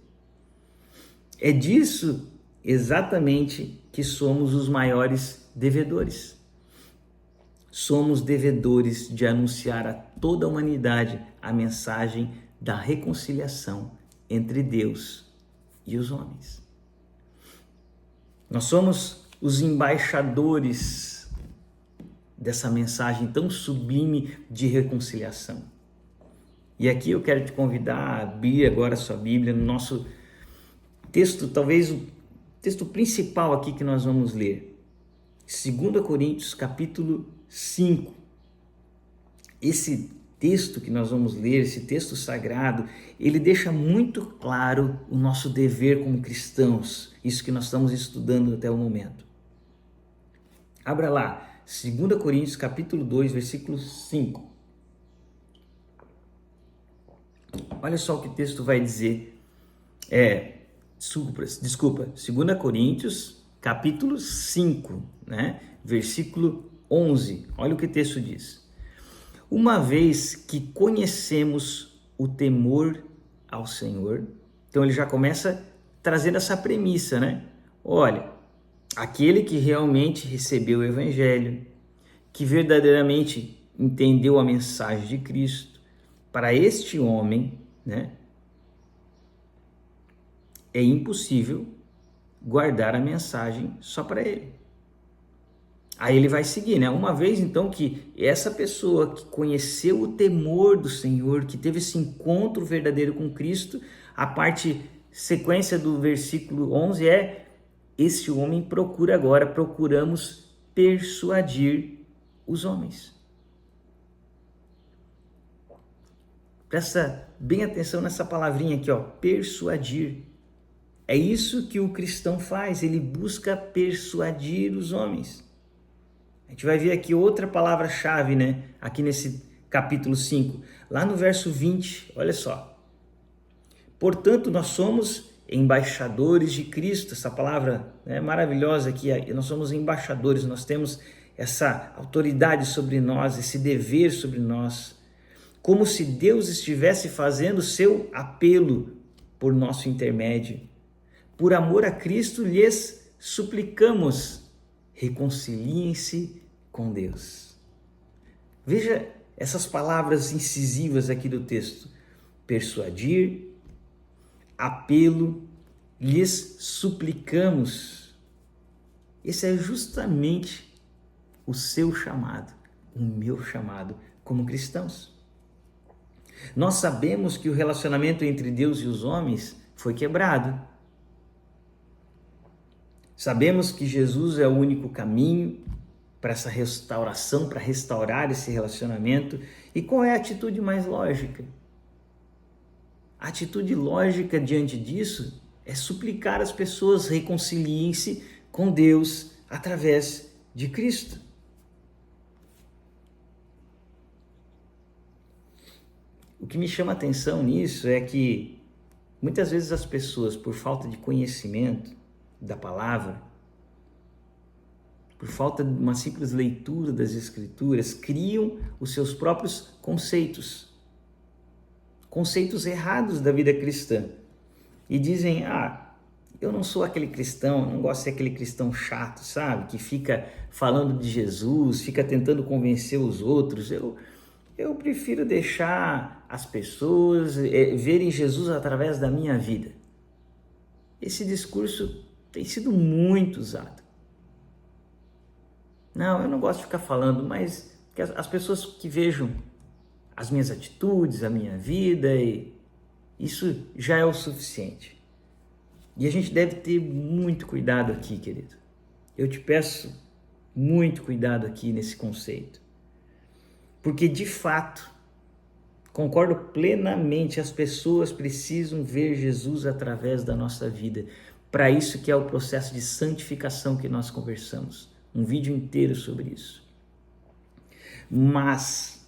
É disso exatamente que somos os maiores devedores. Somos devedores de anunciar a toda a humanidade a mensagem da reconciliação entre Deus e os homens. Nós somos os embaixadores dessa mensagem tão sublime de reconciliação. E aqui eu quero te convidar a abrir agora a sua Bíblia no nosso texto, talvez o texto principal aqui que nós vamos ler. 2 Coríntios capítulo 5. Esse texto que nós vamos ler, esse texto sagrado, ele deixa muito claro o nosso dever como cristãos, isso que nós estamos estudando até o momento. Abra lá, 2 Coríntios capítulo 2, versículo 5. Olha só o que o texto vai dizer. Desculpa, 2 Coríntios capítulo 5, né? Versículo 11. Olha o que o texto diz. Uma vez que conhecemos o temor ao Senhor, então ele já começa trazendo essa premissa, né? Olha, aquele que realmente recebeu o Evangelho, que verdadeiramente entendeu a mensagem de Cristo, para este homem, né, é impossível guardar a mensagem só para ele. Aí ele vai seguir, né? Uma vez então que essa pessoa que conheceu o temor do Senhor, que teve esse encontro verdadeiro com Cristo, a sequência do versículo 11 é: esse homem procuramos persuadir os homens. Presta bem atenção nessa palavrinha aqui, ó, persuadir. É isso que o cristão faz, ele busca persuadir os homens. A gente vai ver aqui outra palavra-chave, né? Aqui nesse capítulo 5, lá no verso 20, olha só. Portanto, nós somos embaixadores de Cristo. Essa palavra é maravilhosa aqui. Nós somos embaixadores, nós temos essa autoridade sobre nós, esse dever sobre nós, como se Deus estivesse fazendo seu apelo por nosso intermédio. Por amor a Cristo, lhes suplicamos, reconciliem-se com Deus. Veja essas palavras incisivas aqui do texto: persuadir, apelo, lhes suplicamos. Esse é justamente o seu chamado, o meu chamado como cristãos. Nós sabemos que o relacionamento entre Deus e os homens foi quebrado. Sabemos que Jesus é o único caminho para essa restauração, para restaurar esse relacionamento. E qual é a atitude mais lógica? A atitude lógica diante disso é suplicar às pessoas reconciliem-se com Deus através de Cristo. O que me chama a atenção nisso é que muitas vezes as pessoas, por falta de conhecimento da palavra, por falta de uma simples leitura das Escrituras, criam os seus próprios conceitos errados da vida cristã, e dizem: eu não sou aquele cristão, não gosto de ser aquele cristão chato, sabe, que fica falando de Jesus, fica tentando convencer os outros. Eu prefiro deixar as pessoas verem Jesus através da minha vida. Esse discurso tem sido muito usado. Não, eu não gosto de ficar falando, mas que as pessoas que vejam as minhas atitudes, a minha vida, isso já é o suficiente. E a gente deve ter muito cuidado aqui, querido. Eu te peço muito cuidado aqui nesse conceito. Porque, de fato, concordo plenamente, as pessoas precisam ver Jesus através da nossa vida. Para isso que é o processo de santificação que nós conversamos. Um vídeo inteiro sobre isso. Mas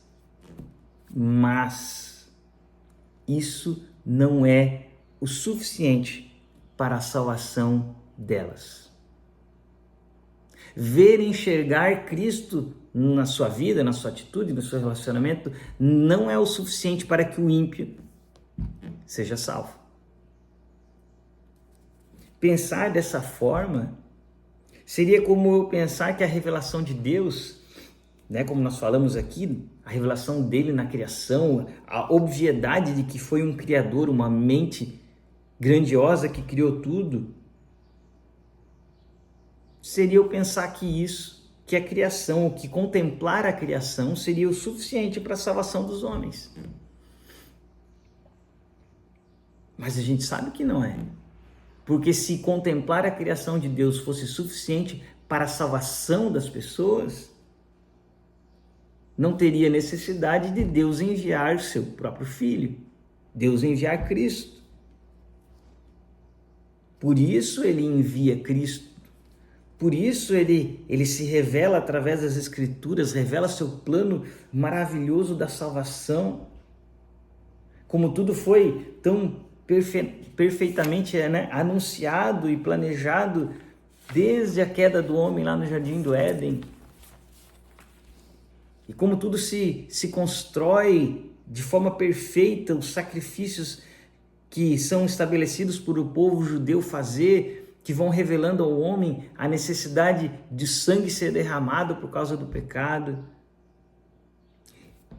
isso não é o suficiente para a salvação delas. Ver e enxergar Cristo na sua vida, na sua atitude, no seu relacionamento, não é o suficiente para que o ímpio seja salvo. Pensar dessa forma seria como eu pensar que a revelação de Deus, né, como nós falamos aqui, a revelação dele na criação, a obviedade de que foi um criador, uma mente grandiosa que criou tudo, seria eu pensar que a criação, que contemplar a criação seria o suficiente para a salvação dos homens. Mas a gente sabe que não é. Porque se contemplar a criação de Deus fosse suficiente para a salvação das pessoas, não teria necessidade de Deus enviar o seu próprio Filho, Deus enviar Cristo. Por isso ele envia Cristo. Por isso ele se revela através das Escrituras, revela seu plano maravilhoso da salvação. Como tudo foi tão perfeitamente anunciado e planejado desde a queda do homem lá no Jardim do Éden. E como tudo se constrói de forma perfeita, os sacrifícios que são estabelecidos por o povo judeu fazer, que vão revelando ao homem a necessidade de sangue ser derramado por causa do pecado.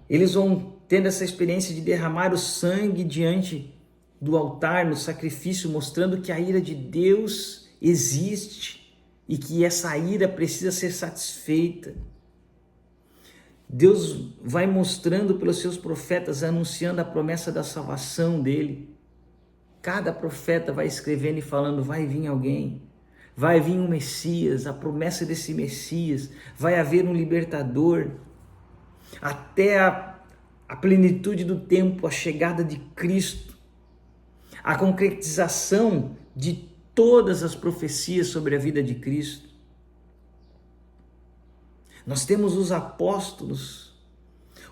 Eles vão tendo essa experiência de derramar o sangue diante do altar, no sacrifício, mostrando que a ira de Deus existe e que essa ira precisa ser satisfeita. Deus vai mostrando pelos seus profetas, anunciando a promessa da salvação dele. Cada profeta vai escrevendo e falando, vai vir alguém, vai vir um Messias, a promessa desse Messias, vai haver um libertador. Até a plenitude do tempo, a chegada de Cristo, a concretização de todas as profecias sobre a vida de Cristo. Nós temos os apóstolos,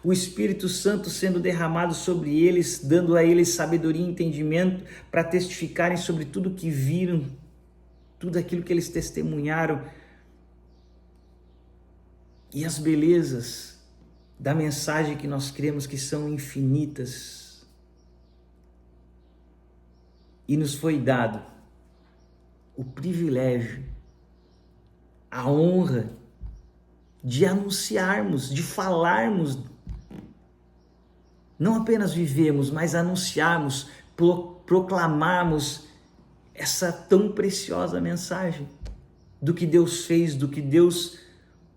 o Espírito Santo sendo derramado sobre eles, dando a eles sabedoria e entendimento para testificarem sobre tudo que viram, tudo aquilo que eles testemunharam e as belezas da mensagem que nós cremos que são infinitas. E nos foi dado o privilégio, a honra de anunciarmos, de falarmos, não apenas vivemos, mas anunciarmos, proclamarmos essa tão preciosa mensagem do que Deus fez, do que Deus,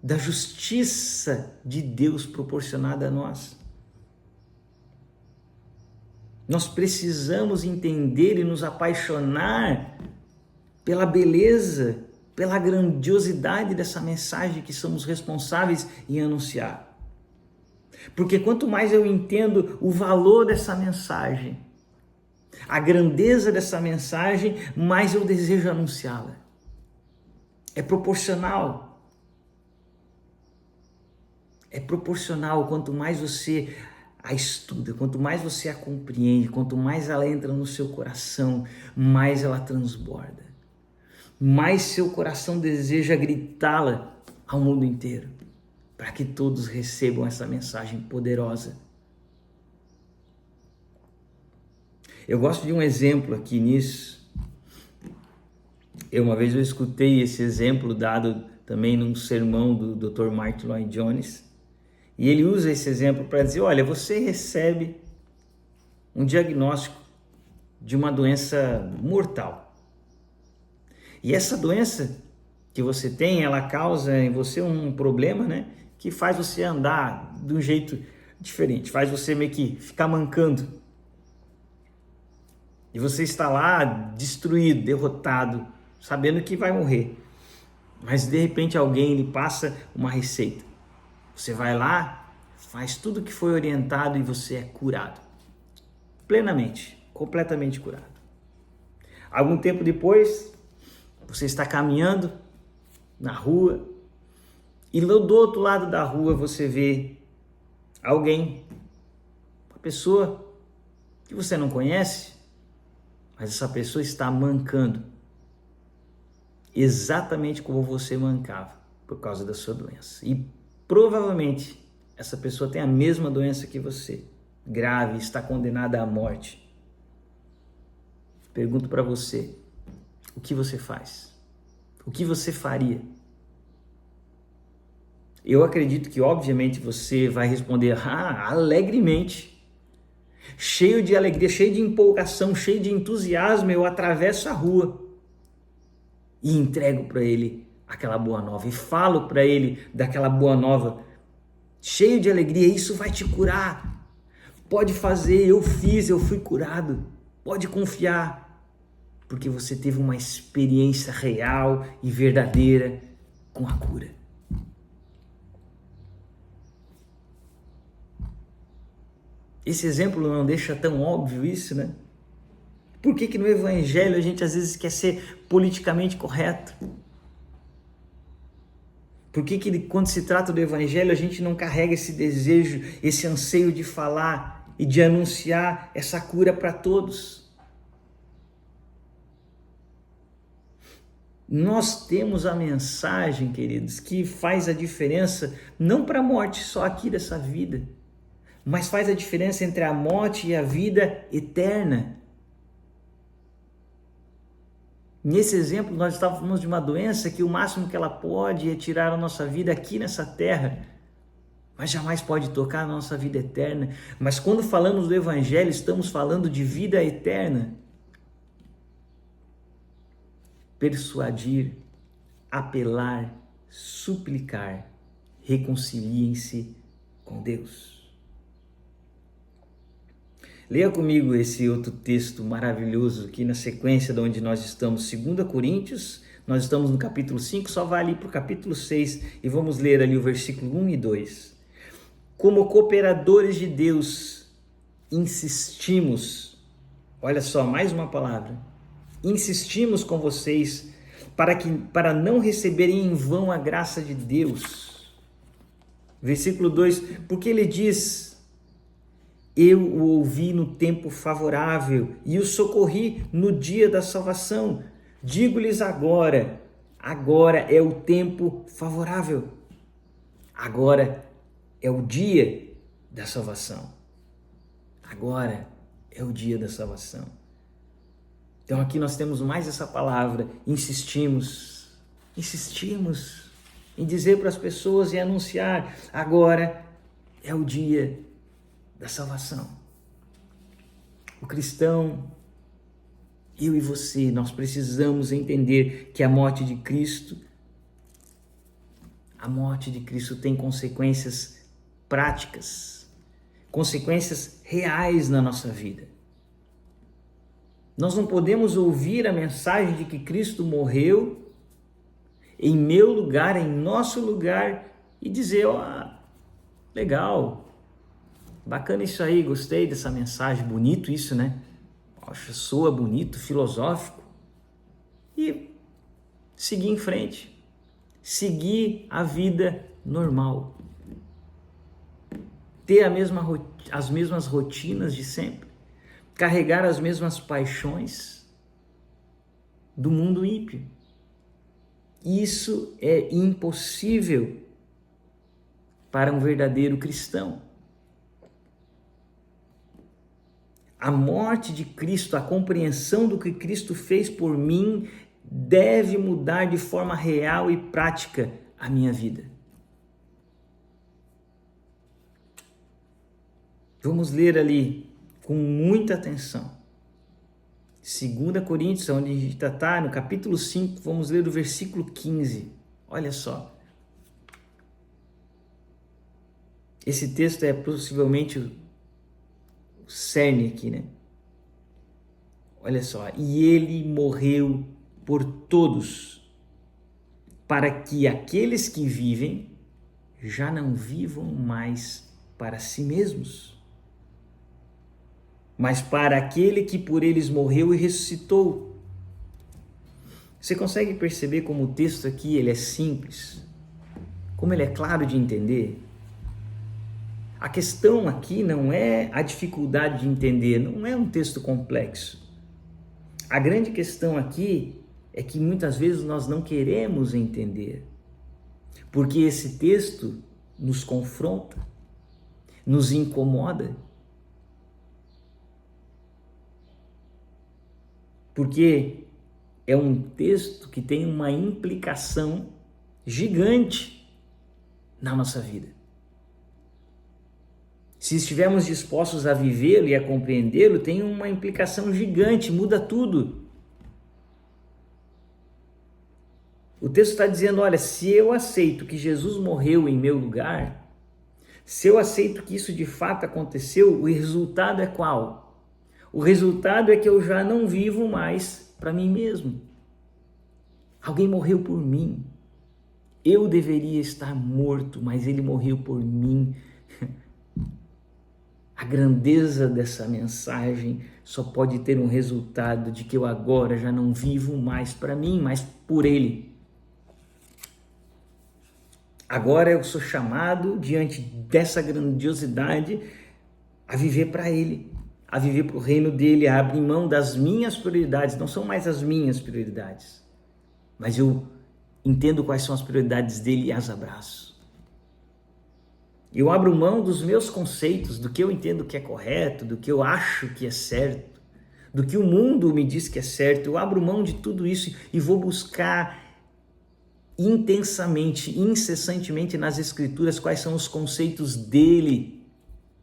da justiça de Deus proporcionada a nós. Nós precisamos entender e nos apaixonar pela beleza, pela grandiosidade dessa mensagem que somos responsáveis em anunciar. Porque quanto mais eu entendo o valor dessa mensagem, a grandeza dessa mensagem, mais eu desejo anunciá-la. É proporcional. É proporcional. Quanto mais você a estuda, quanto mais você a compreende, quanto mais ela entra no seu coração, mais ela transborda. Mais seu coração deseja gritá-la ao mundo inteiro, para que todos recebam essa mensagem poderosa. Eu gosto de um exemplo aqui nisso. Uma vez eu escutei esse exemplo dado também num sermão do Dr. Martyn Lloyd-Jones, e ele usa esse exemplo para dizer, olha, você recebe um diagnóstico de uma doença mortal. E essa doença que você tem, ela causa em você um problema, que faz você andar de um jeito diferente, faz você meio que ficar mancando. E você está lá destruído, derrotado, sabendo que vai morrer. Mas de repente alguém lhe passa uma receita. Você vai lá, faz tudo o que foi orientado e você é curado. Plenamente, completamente curado. Algum tempo depois, você está caminhando na rua e do outro lado da rua você vê alguém, uma pessoa que você não conhece, mas essa pessoa está mancando exatamente como você mancava por causa da sua doença. E provavelmente essa pessoa tem a mesma doença que você, grave, está condenada à morte. Pergunto para você, o que você faz? O que você faria? Eu acredito que, obviamente, você vai responder alegremente, cheio de alegria, cheio de empolgação, cheio de entusiasmo, eu atravesso a rua e entrego para ele aquela boa nova e falo para ele daquela boa nova, cheio de alegria, isso vai te curar. Pode fazer, eu fiz, eu fui curado. Pode confiar, porque você teve uma experiência real e verdadeira com a cura. Esse exemplo não deixa tão óbvio isso, né? Por que no evangelho a gente às vezes quer ser politicamente correto? Por que quando se trata do evangelho a gente não carrega esse desejo, esse anseio de falar e de anunciar essa cura para todos? Nós temos a mensagem, queridos, que faz a diferença não para a morte só aqui dessa vida, mas faz a diferença entre a morte e a vida eterna. Nesse exemplo, nós estávamos de uma doença que o máximo que ela pode é tirar a nossa vida aqui nessa terra, mas jamais pode tocar a nossa vida eterna. Mas quando falamos do evangelho, estamos falando de vida eterna. Persuadir, apelar, suplicar, reconciliem-se com Deus. Leia comigo esse outro texto maravilhoso aqui na sequência de onde nós estamos, 2 Coríntios, nós estamos no capítulo 5, só vai ali para o capítulo 6 e vamos ler ali o versículo 1 e 2. Como cooperadores de Deus, insistimos, olha só, mais uma palavra, insistimos com vocês para não receberem em vão a graça de Deus. Versículo 2, porque ele diz: eu o ouvi no tempo favorável e o socorri no dia da salvação. Digo-lhes agora é o tempo favorável. Agora é o dia da salvação. Agora é o dia da salvação. Então aqui nós temos mais essa palavra, insistimos em dizer para as pessoas e anunciar, agora é o dia da salvação. O cristão, eu e você, nós precisamos entender que a morte de Cristo tem consequências práticas, consequências reais na nossa vida. Nós não podemos ouvir a mensagem de que Cristo morreu em meu lugar, em nosso lugar, e dizer, legal, bacana isso aí, gostei dessa mensagem, bonito isso, né? Poxa, soa bonito, filosófico. E seguir em frente, seguir a vida normal, ter as mesmas rotinas de sempre, carregar as mesmas paixões do mundo ímpio. Isso é impossível para um verdadeiro cristão. A morte de Cristo, a compreensão do que Cristo fez por mim, deve mudar de forma real e prática a minha vida. Vamos ler ali com muita atenção. 2 Coríntios, onde a gente está, no capítulo 5, vamos ler o versículo 15. Olha só. Esse texto é possivelmente o cerne aqui, né? Olha só. E ele morreu por todos, para que aqueles que vivem já não vivam mais para si mesmos, mas para aquele que por eles morreu e ressuscitou. Você consegue perceber como o texto aqui ele é simples? Como ele é claro de entender? A questão aqui não é a dificuldade de entender, não é um texto complexo. A grande questão aqui é que muitas vezes nós não queremos entender, porque esse texto nos confronta, nos incomoda, porque é um texto que tem uma implicação gigante na nossa vida. Se estivermos dispostos a vivê-lo e a compreendê-lo, tem uma implicação gigante, muda tudo. O texto está dizendo, olha, se eu aceito que Jesus morreu em meu lugar, se eu aceito que isso de fato aconteceu, o resultado é qual? O resultado é que eu já não vivo mais para mim mesmo. Alguém morreu por mim. Eu deveria estar morto, mas ele morreu por mim. A grandeza dessa mensagem só pode ter um resultado de que eu agora já não vivo mais para mim, mas por ele. Agora eu sou chamado, diante dessa grandiosidade, a viver para ele, a viver para o reino dele, a abrir mão das minhas prioridades. Não são mais as minhas prioridades, mas eu entendo quais são as prioridades dele e as abraço. Eu abro mão dos meus conceitos, do que eu entendo que é correto, do que eu acho que é certo, do que o mundo me diz que é certo. Eu abro mão de tudo isso e vou buscar intensamente, incessantemente nas Escrituras quais são os conceitos dele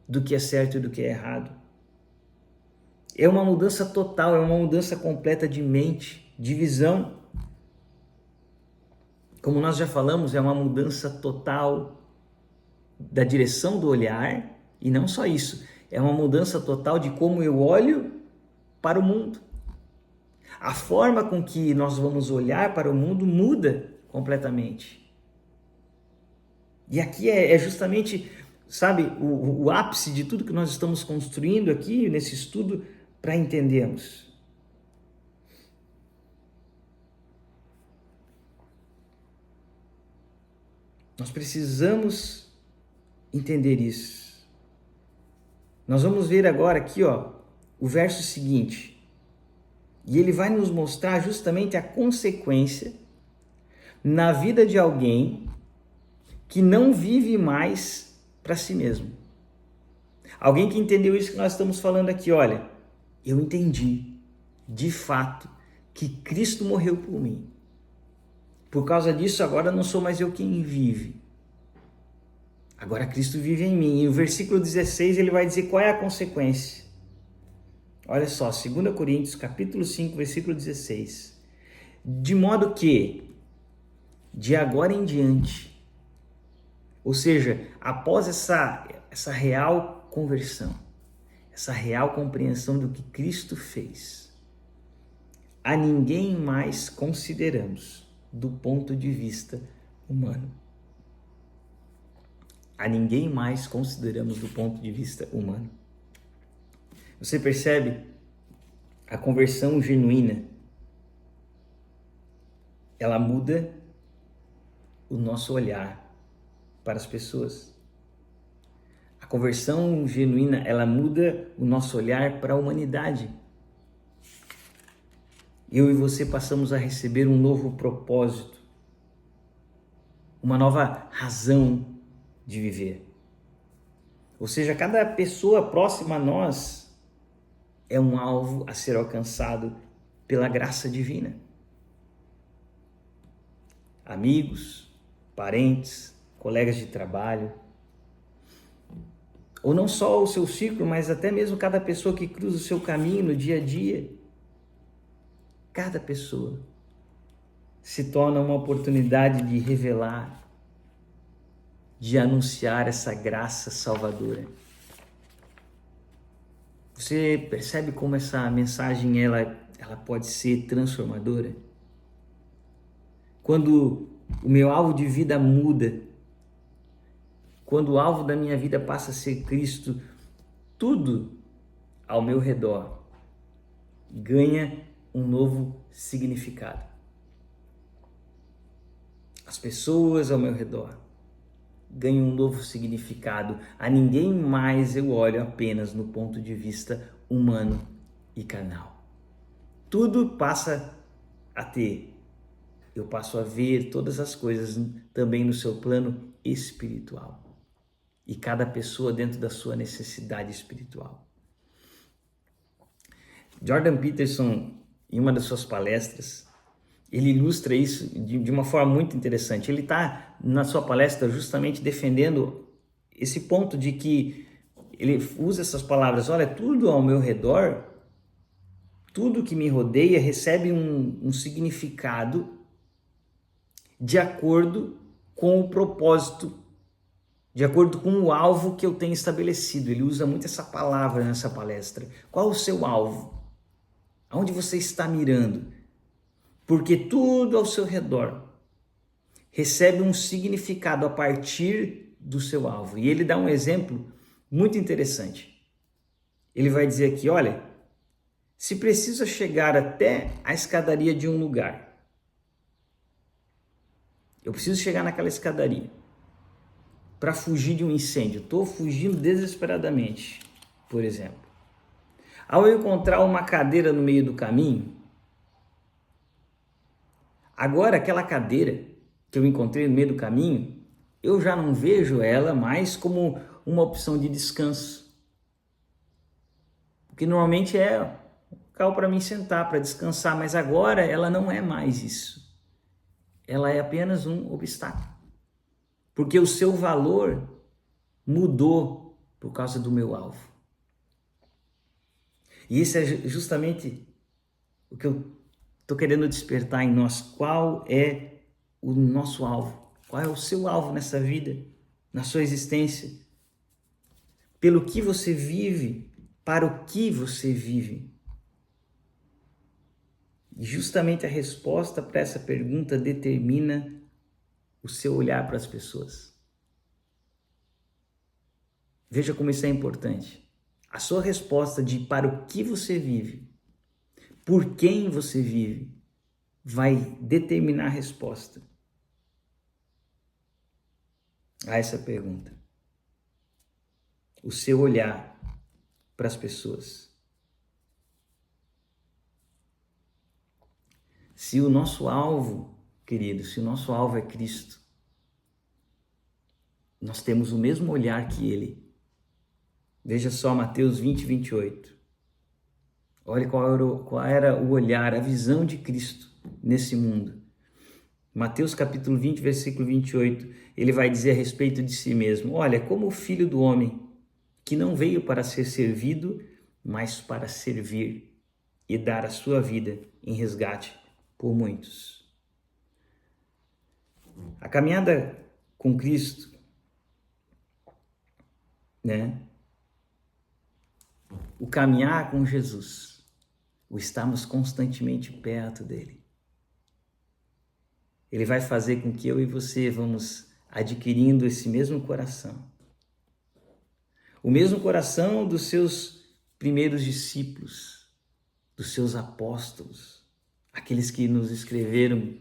do que é certo e do que é errado. É uma mudança total, é uma mudança completa de mente, de visão. Como nós já falamos, é uma mudança total da direção do olhar, e não só isso, é uma mudança total de como eu olho para o mundo. A forma com que nós vamos olhar para o mundo muda completamente. E aqui é justamente, sabe, o ápice de tudo que nós estamos construindo aqui nesse estudo para entendermos. Nós precisamos entender isso. Nós vamos ver agora aqui, o verso seguinte. E ele vai nos mostrar justamente a consequência na vida de alguém que não vive mais para si mesmo. Alguém que entendeu isso que nós estamos falando aqui, olha, eu entendi, de fato, que Cristo morreu por mim. Por causa disso, agora não sou mais eu quem vive. Agora Cristo vive em mim. E o versículo 16, ele vai dizer qual é a consequência. Olha só, 2 Coríntios, capítulo 5, versículo 16. De modo que, de agora em diante, ou seja, após essa real conversão, essa real compreensão do que Cristo fez, a ninguém mais consideramos do ponto de vista humano. A ninguém mais consideramos do ponto de vista humano. Você percebe? A conversão genuína, ela muda o nosso olhar para as pessoas. A conversão genuína, ela muda o nosso olhar para a humanidade. Eu e você passamos a receber um novo propósito, uma nova razão de viver. Ou seja, cada pessoa próxima a nós é um alvo a ser alcançado pela graça divina. Amigos, parentes, colegas de trabalho, ou não só o seu círculo, mas até mesmo cada pessoa que cruza o seu caminho no dia a dia. Cada pessoa se torna uma oportunidade de revelar, de anunciar essa graça salvadora. Você percebe como essa mensagem ela pode ser transformadora? Quando o meu alvo de vida muda, quando o alvo da minha vida passa a ser Cristo, tudo ao meu redor ganha um novo significado. As pessoas ao meu redor ganham um novo significado. A ninguém mais eu olho apenas no ponto de vista humano e carnal. Tudo passa a ter. Eu passo a ver todas as coisas também no seu plano espiritual. E cada pessoa dentro da sua necessidade espiritual. Jordan Peterson, em uma das suas palestras, ele ilustra isso de uma forma muito interessante. Ele está na sua palestra justamente defendendo esse ponto de que ele usa essas palavras, olha, tudo ao meu redor, tudo que me rodeia recebe um significado de acordo com o propósito, de acordo com o alvo que eu tenho estabelecido. Ele usa muito essa palavra nessa palestra. Qual o seu alvo? Aonde você está mirando? Porque tudo ao seu redor recebe um significado a partir do seu alvo. E ele dá um exemplo muito interessante. Ele vai dizer aqui, olha, se precisa chegar até a escadaria de um lugar, eu preciso chegar naquela escadaria para fugir de um incêndio. Estou fugindo desesperadamente, por exemplo. Ao eu encontrar uma cadeira no meio do caminho, agora aquela cadeira que eu encontrei no meio do caminho, eu já não vejo ela mais como uma opção de descanso. Porque normalmente é um local para mim sentar, para descansar, mas agora ela não é mais isso. Ela é apenas um obstáculo. Porque o seu valor mudou por causa do meu alvo. E isso é justamente o que eu estou querendo despertar em nós. Qual é o nosso alvo? Qual é o seu alvo nessa vida, na sua existência? Pelo que você vive, para o que você vive? E justamente a resposta para essa pergunta determina o seu olhar para as pessoas. Veja como isso é importante. A sua resposta de para o que você vive, por quem você vive, vai determinar a resposta a essa pergunta. O seu olhar para as pessoas. Se o nosso alvo, querido, se o nosso alvo é Cristo, nós temos o mesmo olhar que Ele. Veja só Mateus 20, 28. Olha qual era o olhar, a visão de Cristo nesse mundo. Mateus capítulo 20, versículo 28, ele vai dizer a respeito de si mesmo, olha, como o Filho do Homem, que não veio para ser servido, mas para servir e dar a sua vida em resgate por muitos. A caminhada com Cristo, né? O caminhar com Jesus, o estarmos constantemente perto dele. Ele vai fazer com que eu e você vamos adquirindo esse mesmo coração. O mesmo coração dos seus primeiros discípulos, dos seus apóstolos, aqueles que nos escreveram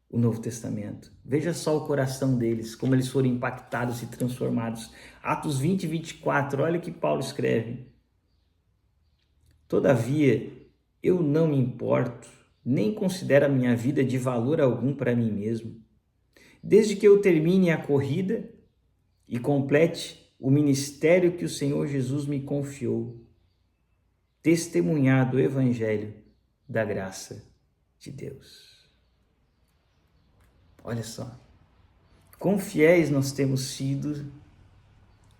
o Novo Testamento. Veja só o coração deles, como eles foram impactados e transformados. Atos 20 e 24, olha o que Paulo escreve. Todavia, eu não me importo, nem considero a minha vida de valor algum para mim mesmo, desde que eu termine a corrida e complete o ministério que o Senhor Jesus me confiou, testemunhar do Evangelho da graça de Deus. Olha só, quão fiéis nós temos sido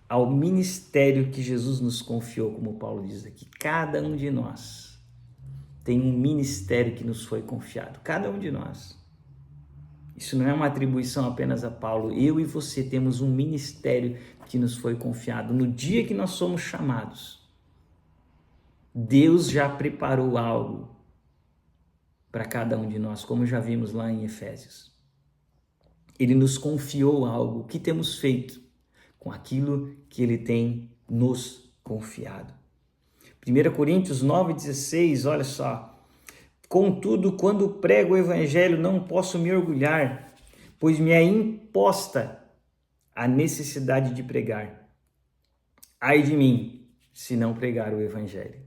ao ministério que Jesus nos confiou, como Paulo diz aqui. Cada um de nós tem um ministério que nos foi confiado, cada um de nós. Isso não é uma atribuição apenas a Paulo. Eu e você temos um ministério que nos foi confiado. No dia que nós somos chamados, Deus já preparou algo para cada um de nós, como já vimos lá em Efésios. Ele nos confiou algo. O que temos feito com aquilo que Ele tem nos confiado? 1 Coríntios 9,16, olha só. Contudo, quando prego o Evangelho, não posso me orgulhar, pois me é imposta a necessidade de pregar. Ai de mim, se não pregar o Evangelho.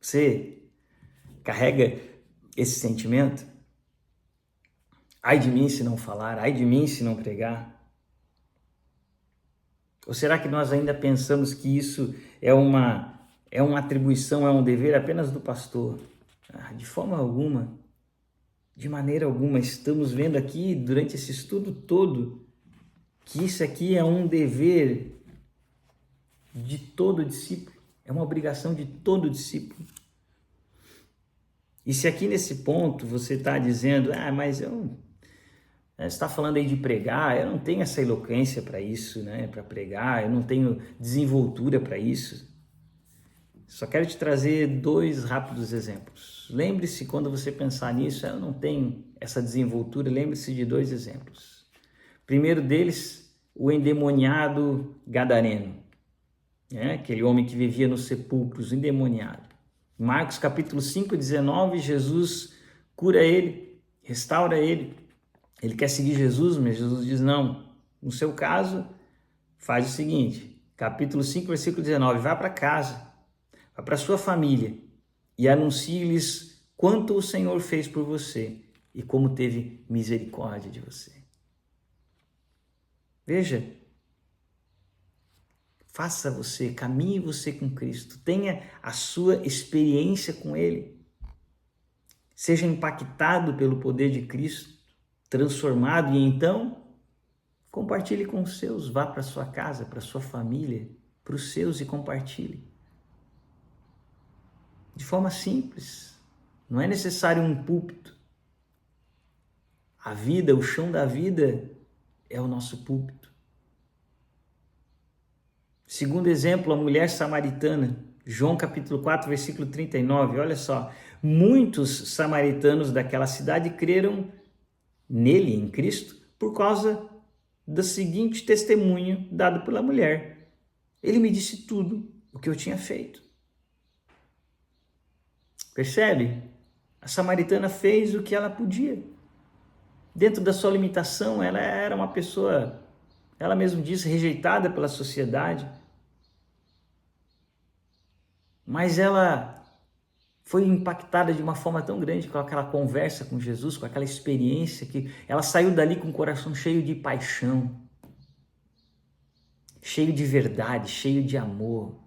Você carrega esse sentimento? Ai de mim se não falar, ai de mim se não pregar. Ou será que nós ainda pensamos que isso é uma atribuição, é um dever apenas do pastor? De forma alguma, de maneira alguma. Estamos vendo aqui, durante esse estudo todo, que isso aqui é um dever de todo discípulo, é uma obrigação de todo discípulo. E se aqui nesse ponto você está dizendo, mas você está falando aí de pregar, eu não tenho essa eloquência para isso, né? Para pregar, eu não tenho desenvoltura para isso. Só quero te trazer 2 rápidos exemplos. Lembre-se, quando você pensar nisso, eu não tenho essa desenvoltura, lembre-se de 2 exemplos. Primeiro deles, o endemoniado gadareno, né? Aquele homem que vivia nos sepulcros, endemoniado. Marcos capítulo 5, 19, Jesus cura ele, restaura ele. Ele quer seguir Jesus, mas Jesus diz não. No seu caso, faz o seguinte, capítulo 5, versículo 19, vá para casa, vá para sua família e anuncie-lhes quanto o Senhor fez por você e como teve misericórdia de você. Veja, faça você, caminhe você com Cristo, tenha a sua experiência com Ele, seja impactado pelo poder de Cristo, transformado e então compartilhe com os seus, vá para sua casa, para sua família, para os seus e compartilhe. De forma simples, não é necessário um púlpito. A vida, o chão da vida é o nosso púlpito. Segundo exemplo, a mulher samaritana, João capítulo 4, versículo 39, olha só, muitos samaritanos daquela cidade creram nele, em Cristo, por causa do seguinte testemunho dado pela mulher. Ele me disse tudo o que eu tinha feito. Percebe? A samaritana fez o que ela podia. Dentro da sua limitação, ela era uma pessoa, ela mesma disse, rejeitada pela sociedade. Mas ela foi impactada de uma forma tão grande com aquela conversa com Jesus, com aquela experiência, que ela saiu dali com o coração cheio de paixão, cheio de verdade, cheio de amor.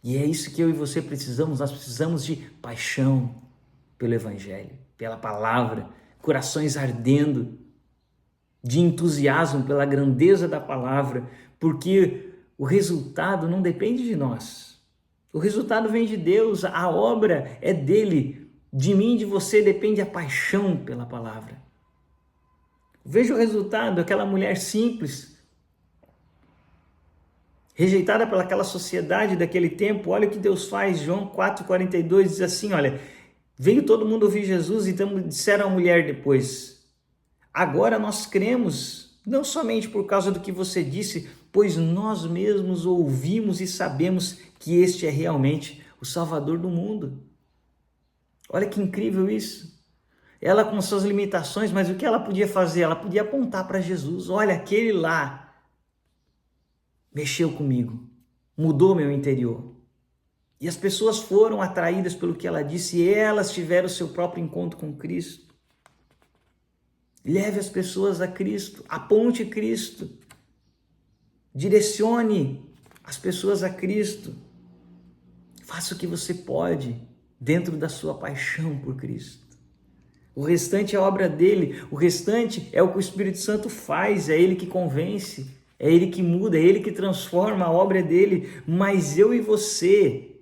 E é isso que eu e você precisamos, nós precisamos de paixão pelo Evangelho, pela palavra, corações ardendo, de entusiasmo pela grandeza da palavra, porque o resultado não depende de nós. O resultado vem de Deus, a obra é dele. De mim e de você depende a paixão pela palavra. Veja o resultado, aquela mulher simples, rejeitada pelaquela sociedade daquele tempo. Olha o que Deus faz. João 4,42 diz assim, olha, veio todo mundo ouvir Jesus, então disseram à mulher depois, agora nós cremos, não somente por causa do que você disse, pois nós mesmos ouvimos e sabemos que este é realmente o Salvador do mundo. Olha que incrível isso. Ela com suas limitações, mas o que ela podia fazer? Ela podia apontar para Jesus. Olha, aquele lá mexeu comigo, mudou meu interior. E as pessoas foram atraídas pelo que ela disse e elas tiveram o seu próprio encontro com Cristo. Leve as pessoas a Cristo, aponte Cristo. Direcione as pessoas a Cristo. Faça o que você pode dentro da sua paixão por Cristo. O restante é a obra dele, o restante é o que o Espírito Santo faz, é ele que convence, é ele que muda, é ele que transforma, a obra dele. Mas eu e você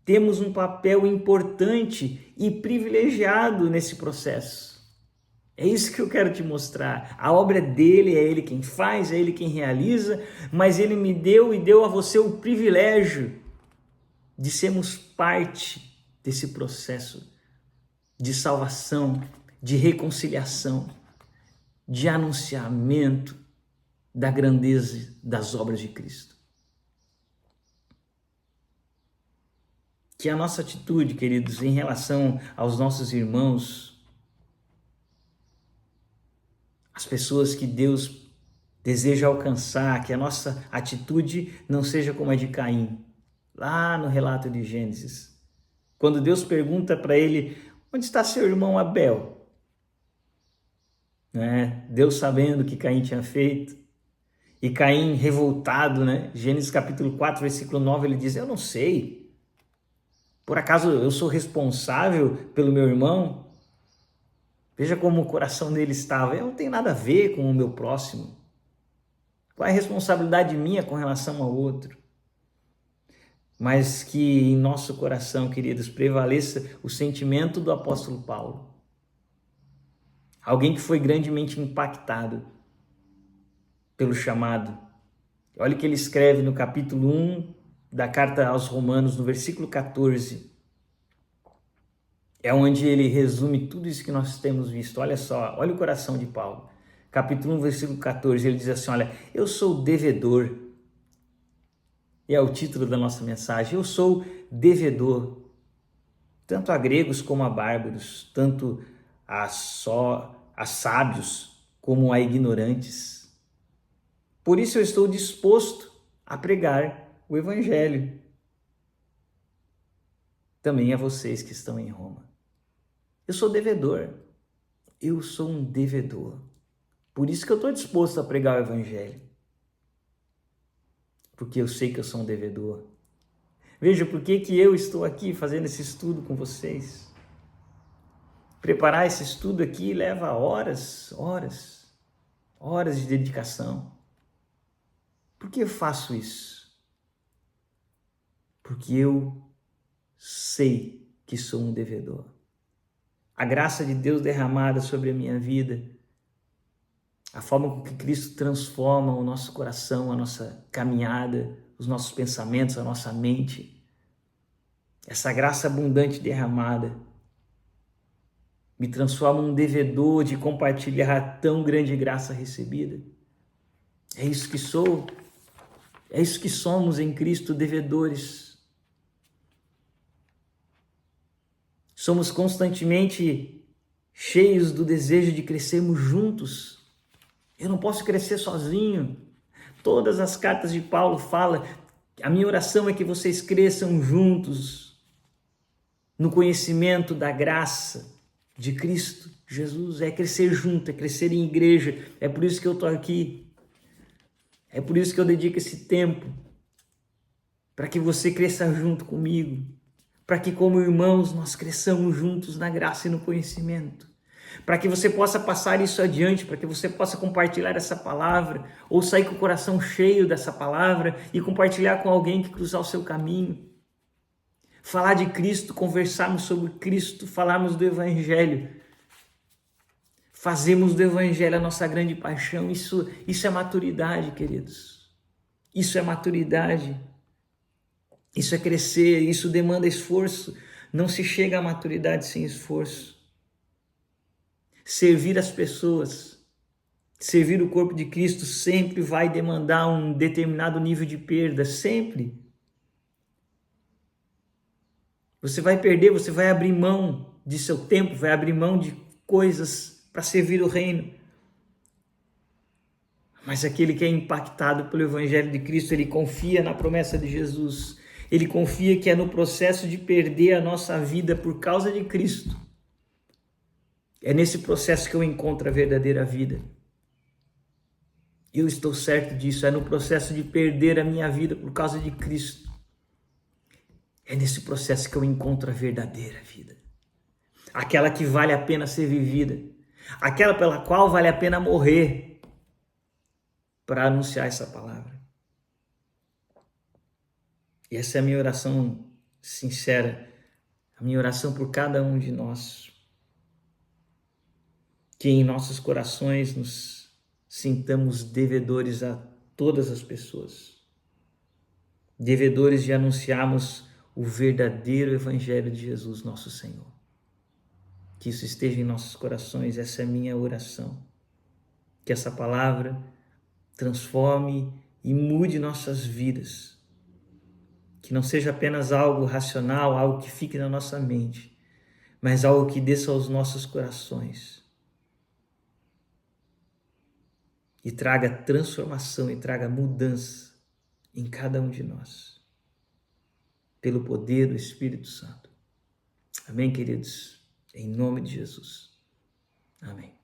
temos um papel importante e privilegiado nesse processo. É isso que eu quero te mostrar. A obra é dele, é ele quem faz, é ele quem realiza, mas ele me deu e deu a você o privilégio de sermos parte desse processo de salvação, de reconciliação, de anunciamento da grandeza das obras de Cristo. Que a nossa atitude, queridos, em relação aos nossos irmãos, as pessoas que Deus deseja alcançar, que a nossa atitude não seja como a de Caim, lá no relato de Gênesis. Quando Deus pergunta para ele, onde está seu irmão Abel? Deus sabendo o que Caim tinha feito, e Caim revoltado, Gênesis capítulo 4, versículo 9, ele diz, eu não sei, por acaso eu sou responsável pelo meu irmão? Veja como o coração dele estava. Eu não tenho nada a ver com o meu próximo. Qual é a responsabilidade minha com relação ao outro? mas que em nosso coração, queridos, prevaleça o sentimento do apóstolo Paulo. Alguém que foi grandemente impactado pelo chamado. Olha o que ele escreve no capítulo 1 da carta aos Romanos, no versículo 14. É onde ele resume tudo isso que nós temos visto. Olha só, olha o coração de Paulo. Capítulo 1, versículo 14, ele diz assim, olha, eu sou devedor. É o título da nossa mensagem. Eu sou devedor, tanto a gregos como a bárbaros, tanto a sábios como a ignorantes. Por isso eu estou disposto a pregar o evangelho também a vocês que estão em Roma. Eu sou devedor. Eu sou um devedor. Por isso que eu estou disposto a pregar o evangelho. Porque eu sei que eu sou um devedor. Veja por que eu estou aqui fazendo esse estudo com vocês. Preparar esse estudo aqui leva horas de dedicação. Por que eu faço isso? Porque eu sei que sou um devedor. A graça de Deus derramada sobre a minha vida, a forma com que Cristo transforma o nosso coração, a nossa caminhada, os nossos pensamentos, a nossa mente, essa graça abundante derramada me transforma um devedor de compartilhar a tão grande graça recebida. É isso que sou, é isso que somos em Cristo, devedores. Somos constantemente cheios do desejo de crescermos juntos. Eu não posso crescer sozinho. Todas as cartas de Paulo falam, a minha oração é que vocês cresçam juntos no conhecimento da graça de Cristo Jesus. É crescer junto, é crescer em igreja. É por isso que eu estou aqui. É por isso que eu dedico esse tempo, para que você cresça junto comigo, para que como irmãos nós cresçamos juntos na graça e no conhecimento, para que você possa passar isso adiante, para que você possa compartilhar essa palavra, ou sair com o coração cheio dessa palavra e compartilhar com alguém que cruzar o seu caminho. Falar de Cristo, conversarmos sobre Cristo, falarmos do Evangelho. Fazemos do Evangelho a nossa grande paixão. Isso é maturidade, queridos. Isso é maturidade. Isso é crescer, isso demanda esforço. Não se chega à maturidade sem esforço. Servir as pessoas, servir o corpo de Cristo sempre vai demandar um determinado nível de perda, sempre. Você vai perder, você vai abrir mão de seu tempo, vai abrir mão de coisas para servir o reino. Mas aquele que é impactado pelo Evangelho de Cristo, ele confia na promessa de Jesus. Ele confia que é no processo de perder a nossa vida por causa de Cristo. É nesse processo que eu encontro a verdadeira vida. Eu estou certo disso, é no processo de perder a minha vida por causa de Cristo. É nesse processo que eu encontro a verdadeira vida. Aquela que vale a pena ser vivida. Aquela pela qual vale a pena morrer para anunciar essa palavra. E essa é a minha oração sincera, a minha oração por cada um de nós. Que em nossos corações nos sintamos devedores a todas as pessoas. Devedores de anunciarmos o verdadeiro Evangelho de Jesus, nosso Senhor. Que isso esteja em nossos corações, essa é a minha oração. Que essa palavra transforme e mude nossas vidas. Que não seja apenas algo racional, algo que fique na nossa mente, mas algo que desça aos nossos corações. E traga transformação e traga mudança em cada um de nós. Pelo poder do Espírito Santo. Amém, queridos? Em nome de Jesus. Amém.